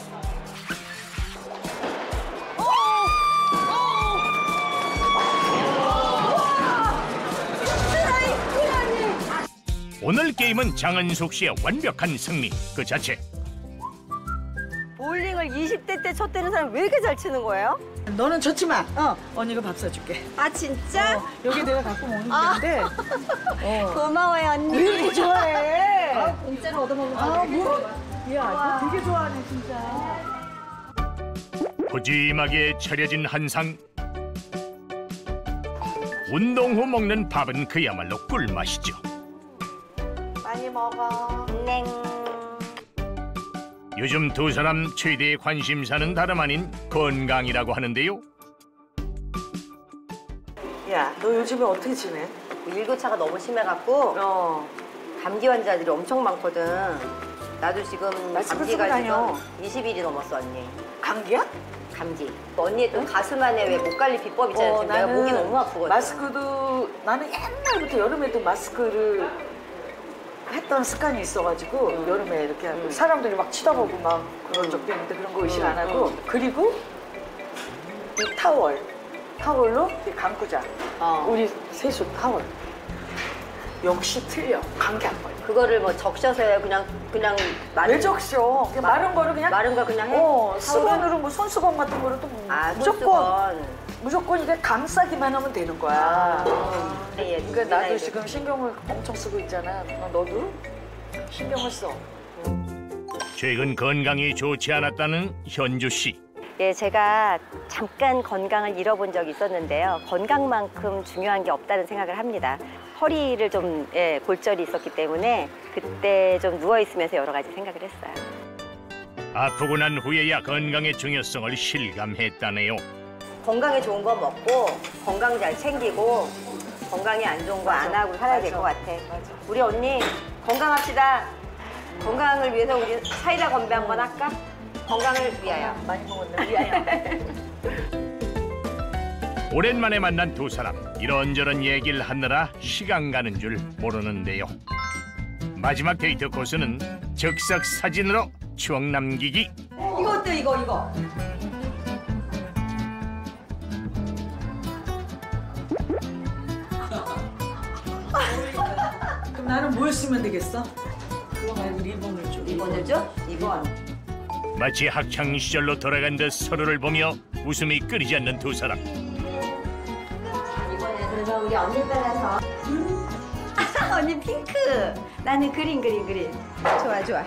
오늘 게임은 장은숙 씨의 완벽한 승리 그 자체. 볼링을 20대 때 쳤다는 사람 왜 이렇게 잘 치는 거예요? 너는 졌지 마. 언니가 밥 사줄게. 아 진짜? 여기 내가 갖고 먹는 건데. 고마워요 언니. 왜 이렇게 좋아해? 공짜로 얻어먹는 거. 야, 너 되게 좋아하네 진짜. 푸짐하게 차려진 한상. 운동 후 먹는 밥은 그야말로 꿀맛이죠. 많이 먹어. 냉. 요즘 두 사람 최대의 관심사는 다름 아닌 건강이라고 하는데요. 야, 너 요즘에 어떻게 지내? 일교차가 너무 심해갖고 감기 환자들이 엄청 많거든. 나도 지금 마스크 쓰고 감기가 다녀. 지금 20일이 넘었어 언니. 감기야? 감기. 언니 또 가슴 안에 왜 목 관리 비법 있잖아요. 지금 내가 목이 너무 아프거든. 마스크도 나는 옛날부터 여름에도 마스크를 했던 습관이 있어가지고 여름에 이렇게 사람들이 막 쳐다보고 막 그런 적도 있는데 그런 거 의식 안 하고 그리고 이 타월로 이렇게 감고 자. 우리 세수 타월. 역시 틀려. 감기 안 걸려. 그거를 뭐 적셔서 해요. 그냥 왜 적셔? 그냥 마른 거를 그냥 마른 거 그냥 해? 수건으로 뭐 손수건 같은 거로 또 무조건 이게 감싸기만 하면 되는 거야. 그러니까 나도 지금 신경을 엄청 쓰고 있잖아. 너도 신경을 써. 최근 건강이 좋지 않았다는 현주 씨. 예, 제가 잠깐 건강을 잃어본 적이 있었는데요. 건강만큼 중요한 게 없다는 생각을 합니다. 허리를 좀 골절이 있었기 때문에 그때 좀 누워있으면서 여러 가지 생각을 했어요. 아프고 난 후에야 건강의 중요성을 실감했다네요. 건강에 좋은 거 먹고 건강 잘 챙기고 건강에 안 좋은 거 안 하고 살아야 될 것 같아. 우리 언니 건강합시다. 건강을 위해서 우리 사이다 건배 한번 할까? 건강을 위하여. 많이 먹었네. 위하여. 오랜만에 만난 두 사람. 이런저런 얘기를 하느라 시간 가는 줄 모르는데요. 마지막 데이트 코스는 즉석 사진으로 추억 남기기. 이거 어때 이거. 그럼 나는 뭘 쓰면 되겠어? 그거 말고 리본을 줘. 리본을 줘? 리본. 마치 학창 시절로 돌아간 듯 서로를 보며 웃음이 끊이지 않는 두 사람. 이번에 그러면 우리 언니 따라서 언니 핑크, 나는 그린. 좋아.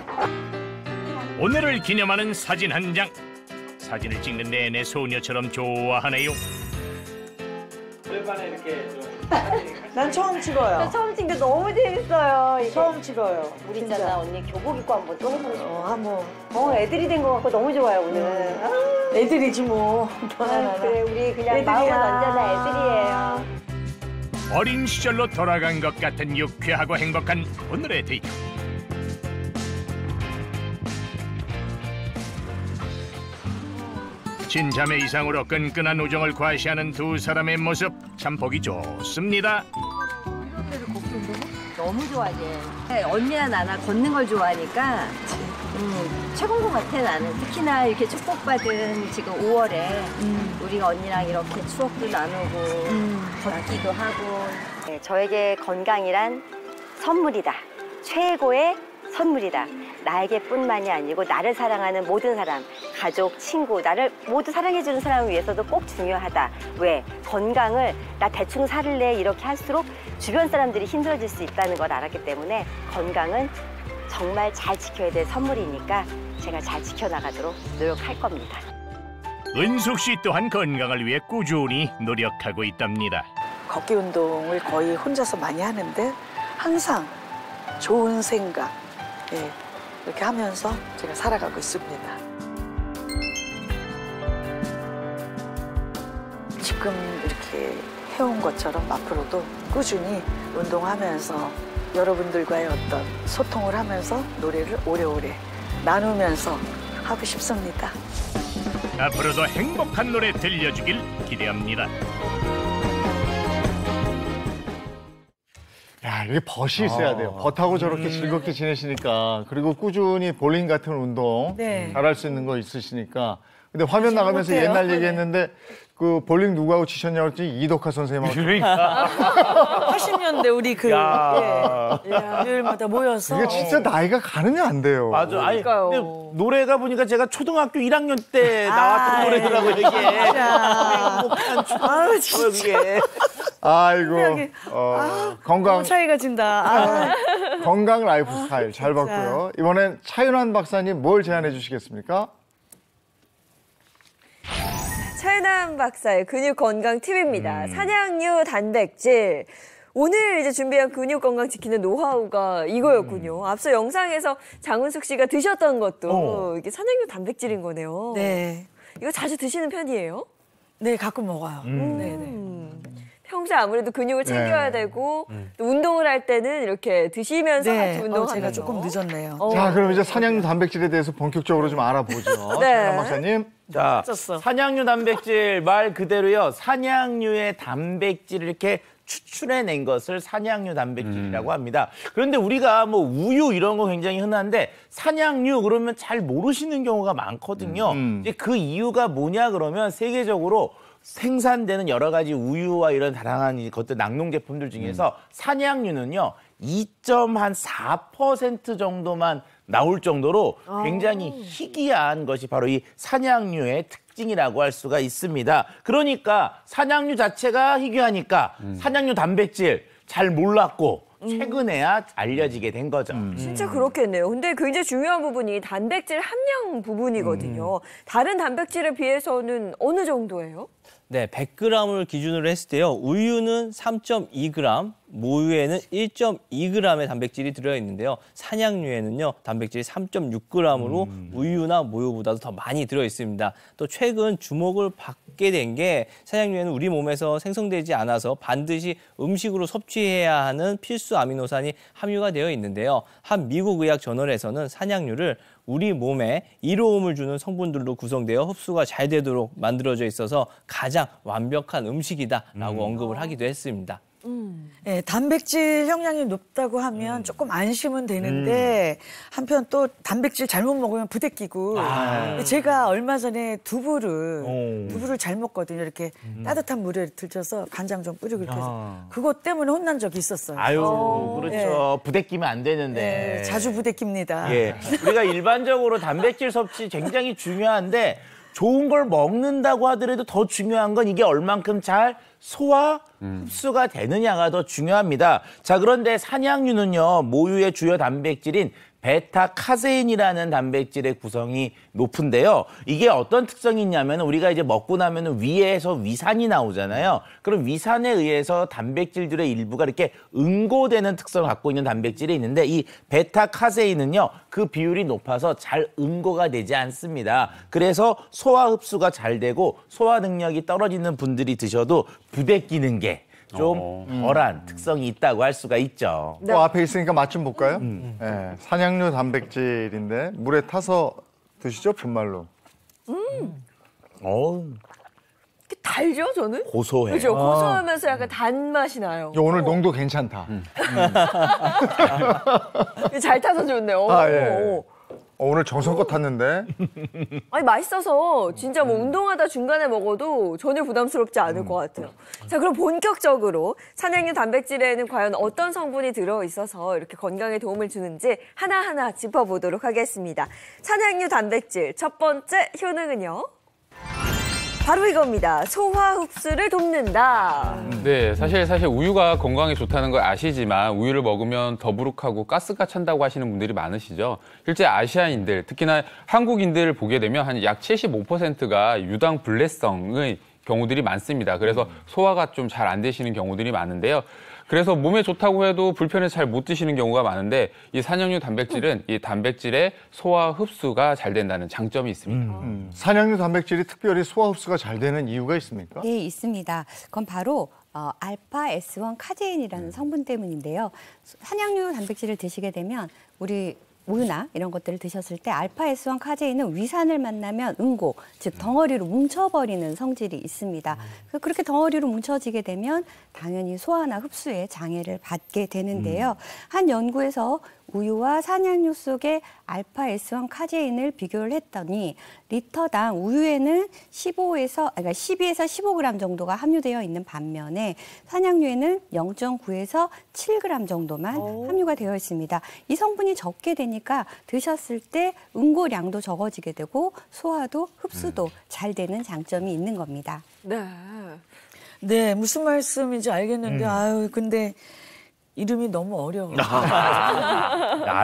오늘을 기념하는 사진 한 장. 사진을 찍는 내내 소녀처럼 좋아하네요. 오랜만에 이렇게 좀 난 처음 찍어요. 저 처음 찍는 게 너무 재밌어요. 이게. 처음 찍어요. 우리 있잖아 언니 교복 입고 한번 또 해보고 싶어. 한번. 애들이 된 것 같고 너무 좋아요 오늘. 애들이지 뭐. 그래 우리 그냥 애들이야. 마음은 언제나 애들이에요. 어린 시절로 돌아간 것 같은 유쾌하고 행복한 오늘의 데이트. 진자매 이상으로 끈끈한 우정을 과시하는 두 사람의 모습 참 보기 좋습니다. 너무 좋아해. 언니나 나나 걷는 걸 좋아하니까 최고인 것 같아 나는. 특히나 이렇게 축복받은 지금 5월에 우리가 언니랑 이렇게 추억도 나누고 걷기도 하고 네, 저에게 건강이란 선물이다. 최고의 선물이다. 나에게뿐만이 아니고 나를 사랑하는 모든 사람, 가족, 친구, 나를 모두 사랑해주는 사람을 위해서도 꼭 중요하다. 왜? 건강을 나 대충 살래 이렇게 할수록 주변 사람들이 힘들어질 수 있다는 걸 알았기 때문에 건강은 정말 잘 지켜야 될 선물이니까 제가 잘 지켜나가도록 노력할 겁니다. 은숙 씨 또한 건강을 위해 꾸준히 노력하고 있답니다. 걷기 운동을 거의 혼자서 많이 하는데 항상 좋은 생각 이렇게 하면서 제가 살아가고 있습니다. 지금 이렇게 해온 것처럼 앞으로도 꾸준히 운동하면서 여러분들과의 어떤 소통을 하면서 노래를 오래오래 나누면서 하고 싶습니다. 앞으로도 행복한 노래 들려주길 기대합니다. 야, 이게 벗이 있어야 돼요. 벗하고 저렇게 즐겁게 지내시니까. 그리고 꾸준히 볼링 같은 운동 잘할 수 있는 거 있으시니까. 근데 화면 나가면서 못해요. 옛날 얘기했는데 그 볼링 누구하고 치셨냐고 했더니 이덕화 선생님하고. 그러니까 80년대 우리 그 일요일마다 모여서 이게 진짜 나이가 가느냐 안 돼요. 맞아. 아니, 근데 노래가 보니까 제가 초등학교 1학년 때 나왔던 노래더라고요, 이게. 행복한 아유, 진짜. 그게. 아이고. 건강, 차이가 진다. 건강 라이프 스타일 잘 봤고요. 이번엔 차윤환 박사님 뭘 제안해 주시겠습니까? 차윤환 박사의 근육 건강 팁입니다. 산양류 단백질. 오늘 이제 준비한 근육 건강 지키는 노하우가 이거였군요. 앞서 영상에서 장은숙 씨가 드셨던 것도 이게 산양류 단백질인 거네요. 네. 이거 자주 드시는 편이에요? 네, 가끔 먹어요. 네네. 평소에 아무래도 근육을 챙겨야 되고 또 운동을 할 때는 이렇게 드시면서 같이 운동하는 제가 거. 조금 늦었네요. 자, 그럼 이제 산양류 단백질에 대해서 본격적으로 좀 알아보죠. 네. 차윤환 박사님. 자, 맞췄어. 산양류 단백질 말 그대로요. 산양류의 단백질을 이렇게 추출해낸 것을 산양류 단백질이라고 합니다. 그런데 우리가 뭐 우유 이런 거 굉장히 흔한데 산양류 그러면 잘 모르시는 경우가 많거든요. 이제 그 이유가 뭐냐 그러면 세계적으로 생산되는 여러 가지 우유와 이런 다양한 것들 낙농 제품들 중에서 산양류는요 2.4% 정도만 나올 정도로 굉장히 희귀한 것이 바로 이 산양류의 특징이라고 할 수가 있습니다. 그러니까 산양류 자체가 희귀하니까 산양류 단백질 잘 몰랐고 최근에야 알려지게 된 거죠. 진짜 그렇겠네요. 근데 굉장히 중요한 부분이 단백질 함량 부분이거든요. 다른 단백질에 비해서는 어느 정도예요? 네, 100g을 기준으로 했을 때요. 우유는 3.2g, 모유에는 1.2g의 단백질이 들어있는데요. 산양류에는요, 단백질이 3.6g으로 우유나 모유보다도 더 많이 들어있습니다. 또 최근 주목을 받게 된 게 산양류에는 우리 몸에서 생성되지 않아서 반드시 음식으로 섭취해야 하는 필수 아미노산이 함유가 되어 있는데요. 한 미국 의학 저널에서는 산양류를 우리 몸에 이로움을 주는 성분들로 구성되어 흡수가 잘 되도록 만들어져 있어서 가장 완벽한 음식이다라고 언급을 하기도 했습니다. 네, 단백질 형량이 높다고 하면 조금 안심은 되는데 한편 또 단백질 잘못 먹으면 부대끼고 제가 얼마 전에 두부를 잘 먹거든요. 이렇게 따뜻한 물에 들쳐서 간장 좀 뿌리고 이렇게 해서 그것 때문에 혼난 적이 있었어요. 아유, 그렇죠. 부대끼면 안 되는데. 네, 자주 부대낍니다. 예, 우리가 일반적으로 단백질 섭취 굉장히 중요한데 좋은 걸 먹는다고 하더라도 더 중요한 건 이게 얼만큼 잘 소화, 흡수가 되느냐가 더 중요합니다. 자, 그런데 산양류는요, 모유의 주요 단백질인 베타카세인이라는 단백질의 구성이 높은데요. 이게 어떤 특성이 있냐면 우리가 이제 먹고 나면 위에서 위산이 나오잖아요. 그럼 위산에 의해서 단백질들의 일부가 이렇게 응고되는 특성을 갖고 있는 단백질이 있는데 이 베타카세인은요. 그 비율이 높아서 잘 응고가 되지 않습니다. 그래서 소화 흡수가 잘 되고 소화 능력이 떨어지는 분들이 드셔도 부대끼는 게 좀 덜한 특성이 있다고 할 수가 있죠. 또 앞에 있으니까 맛 좀 볼까요? 네, 산양류 단백질인데 물에 타서 드시죠, 분말로. 달죠, 저는? 고소해요. 그렇죠. 고소하면서 약간 단맛이 나요. 오늘 농도 괜찮다. 잘 타서 좋네요. 아, 예. 오늘 정성껏 탔는데. 아니 맛있어서 진짜 뭐 운동하다 중간에 먹어도 전혀 부담스럽지 않을 것 같아요. 자, 그럼 본격적으로 산양류 단백질에는 과연 어떤 성분이 들어있어서 이렇게 건강에 도움을 주는지 하나하나 짚어보도록 하겠습니다. 산양류 단백질 첫 번째 효능은요? 바로 이겁니다. 소화 흡수를 돕는다. 네, 사실 우유가 건강에 좋다는 걸 아시지만 우유를 먹으면 더부룩하고 가스가 찬다고 하시는 분들이 많으시죠. 실제 아시아인들, 특히나 한국인들을 보게 되면 한 약 75%가 유당 불내성의 경우들이 많습니다. 그래서 소화가 좀 잘 안 되시는 경우들이 많은데요. 그래서 몸에 좋다고 해도 불편해서 잘 못 드시는 경우가 많은데 이 산양류 단백질은 이 단백질의 소화 흡수가 잘 된다는 장점이 있습니다. 산양류 단백질이 특별히 소화 흡수가 잘 되는 이유가 있습니까? 네, 있습니다. 그건 바로 알파 S1 카제인이라는 성분 때문인데요. 산양류 단백질을 드시게 되면 우리 우유나 이런 것들을 드셨을 때 알파 S1 카제인은 위산을 만나면 응고, 즉 덩어리로 뭉쳐버리는 성질이 있습니다. 그렇게 덩어리로 뭉쳐지게 되면 당연히 소화나 흡수에 장애를 받게 되는데요. 한 연구에서 우유와 산양류 속에 알파 S1 카제인을 비교를 했더니 리터당 우유에는 12에서 15g 정도가 함유되어 있는 반면에 산양류에는 0.9에서 7g 정도만 함유가 되어 있습니다. 이 성분이 적게 되니까 드셨을 때 응고량도 적어지게 되고 소화도 흡수도 잘 되는 장점이 있는 겁니다. 네, 무슨 말씀인지 알겠는데 아유 근데 이름이 너무 어려워.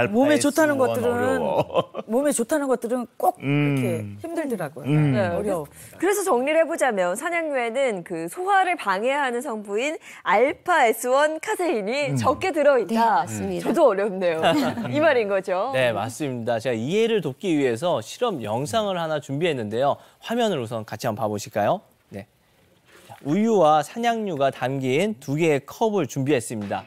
몸에 좋다는 것들은 꼭 이렇게 힘들더라고요. 어려워. 그래서 정리를 해보자면 산양류에는 그 소화를 방해하는 성분인 알파 S1 카제인이 적게 들어있다. 네, 맞습니다. 저도 어렵네요. 이 말인 거죠. 네, 맞습니다. 제가 이해를 돕기 위해서 실험 영상을 하나 준비했는데요. 화면을 우선 같이 한번 봐보실까요? 네. 우유와 산양류가 담긴 2개의 컵을 준비했습니다.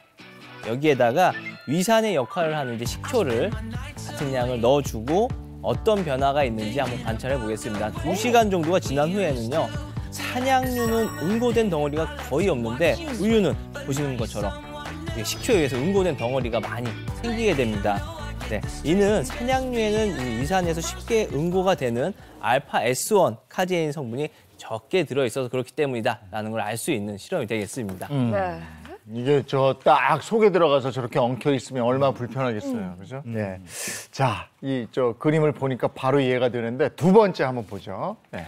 여기에다가 위산의 역할을 하는 이제 식초를 같은 양을 넣어주고 어떤 변화가 있는지 한번 관찰해 보겠습니다. 2시간 정도가 지난 후에는요. 산양류는 응고된 덩어리가 거의 없는데 우유는 보시는 것처럼 식초에 의해서 응고된 덩어리가 많이 생기게 됩니다. 네, 이는 산양류에는 이 위산에서 쉽게 응고가 되는 알파 S1 카제인 성분이 적게 들어있어서 그렇기 때문이다라는 걸 알 수 있는 실험이 되겠습니다. 이게 딱 속에 들어가서 저렇게 엉켜 있으면 얼마나 불편하겠어요. 그죠? 네. 자, 그림을 보니까 바로 이해가 되는데 두 번째 한번 보죠. 네.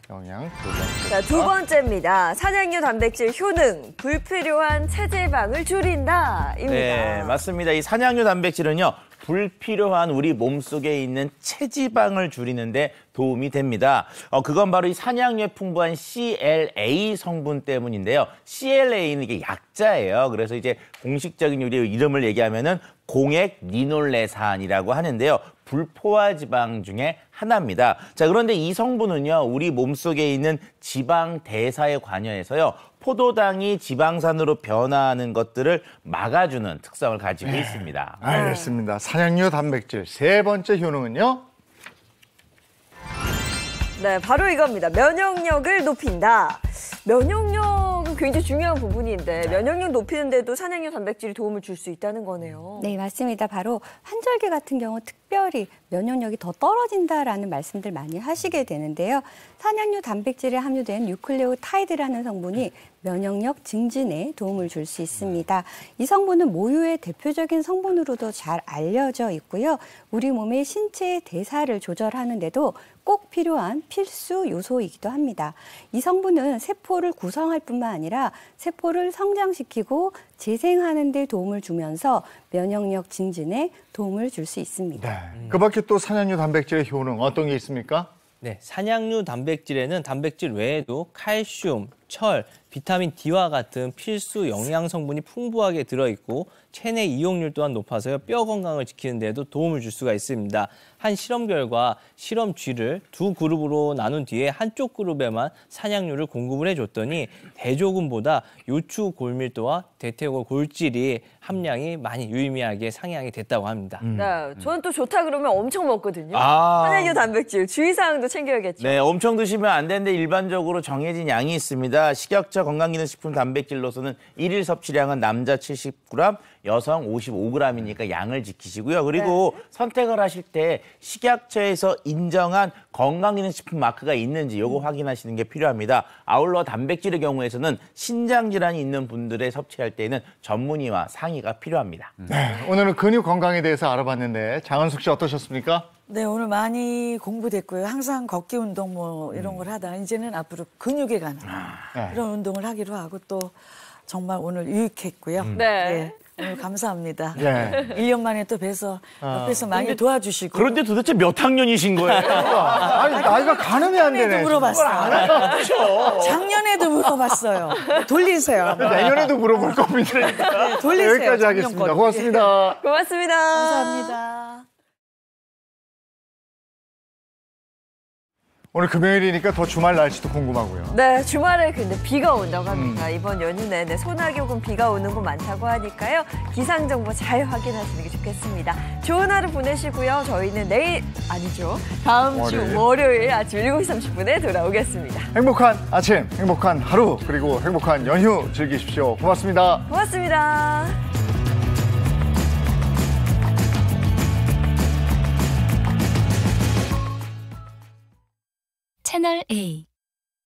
영양 두 번째. 자, 두 번째입니다. 산양류 단백질 효능, 불필요한 체지방을 줄인다입니다. 네, 맞습니다. 이 산양류 단백질은요. 불필요한 우리 몸속에 있는 체지방을 줄이는데 도움이 됩니다. 그건 바로 이 산양류에 풍부한 CLA 성분 때문인데요. CLA는 이게 약자예요. 그래서 이제 공식적인 이름을 얘기하면은 공액 리놀레산이라고 하는데요. 불포화 지방 중에 하나입니다. 자, 그런데 이 성분은요, 우리 몸속에 있는 지방 대사에 관여해서요, 포도당이 지방산으로 변화하는 것들을 막아주는 특성을 가지고 있습니다. 알겠습니다. 산양류 단백질 세 번째 효능은요? 네, 바로 이겁니다. 면역력을 높인다. 면역력은 굉장히 중요한 부분인데 면역력 높이는 데도 산양류 단백질이 도움을 줄 수 있다는 거네요. 네, 맞습니다. 바로 환절기 같은 경우 특별히 면역력이 더 떨어진다라는 말씀들 많이 하시게 되는데요. 산양류 단백질에 함유된 뉴클레오타이드라는 성분이 면역력 증진에 도움을 줄 수 있습니다. 이 성분은 모유의 대표적인 성분으로도 잘 알려져 있고요. 우리 몸의 신체 대사를 조절하는 데도 꼭 필요한 필수 요소이기도 합니다. 이 성분은 세포를 구성할 뿐만 아니라 세포를 성장시키고 재생하는 데 도움을 주면서 면역력 증진에 도움을 줄 수 있습니다. 네. 그 밖에 또 산양류 단백질의 효능 어떤 게 있습니까? 네, 산양류 단백질에는 단백질 외에도 칼슘, 철, 비타민 D와 같은 필수 영양 성분이 풍부하게 들어있고 체내 이용률 또한 높아서요, 뼈 건강을 지키는 데도 도움을 줄 수가 있습니다. 한 실험 결과 실험 쥐를 두 그룹으로 나눈 뒤에 한쪽 그룹에만 산양류를 공급을 해줬더니 대조군보다 요추 골밀도와 대퇴골 골질이 함량이 많이 유의미하게 상향이 됐다고 합니다. 네, 저는 또 좋다 그러면 엄청 먹거든요. 산양류 단백질 주의사항도 챙겨야겠죠. 네, 엄청 드시면 안 되는데 일반적으로 정해진 양이 있습니다. 있습니다. 식약처 건강기능식품 단백질로서는 일일 섭취량은 남자 70g, 여성 55g이니까 양을 지키시고요. 그리고 선택을 하실 때 식약처에서 인정한 건강기능식품 마크가 있는지 요거 확인하시는 게 필요합니다. 아울러 단백질의 경우에서는 신장질환이 있는 분들의 섭취할 때에는 전문의와 상의가 필요합니다. 네, 오늘은 근육 건강에 대해서 알아봤는데 장은숙 씨 어떠셨습니까? 네, 오늘 많이 공부됐고요. 항상 걷기 운동 뭐 이런 걸 하다가 이제는 앞으로 근육에 관한 그런 운동을 하기로 하고 또 정말 오늘 유익했고요. 네. 오늘 감사합니다. 예. 1년 만에 또 뵈서 옆에서 많이 도와주시고. 그런데 도대체 몇 학년이신 거예요? 아니, 나이가 가늠이 안 되네. 물어봤어요. 작년에도 물어봤어요. 돌리세요. 내년에도 물어볼 겁니다. 네, 돌리세요. 여기까지 하겠습니다. 고맙습니다. 고맙습니다. 감사합니다. 오늘 금요일이니까 더 주말 날씨도 궁금하고요. 네, 주말에 근데 비가 온다고 합니다. 이번 연휴 내내 소나기 혹은 비가 오는 곳 많다고 하니까요. 기상 정보 잘 확인하시는 게 좋겠습니다. 좋은 하루 보내시고요. 저희는 내일, 아니죠. 다음 주 월요일 아침 7시 30분에 돌아오겠습니다. 행복한 아침, 행복한 하루, 그리고 행복한 연휴 즐기십시오. 고맙습니다. 고맙습니다. 채널 A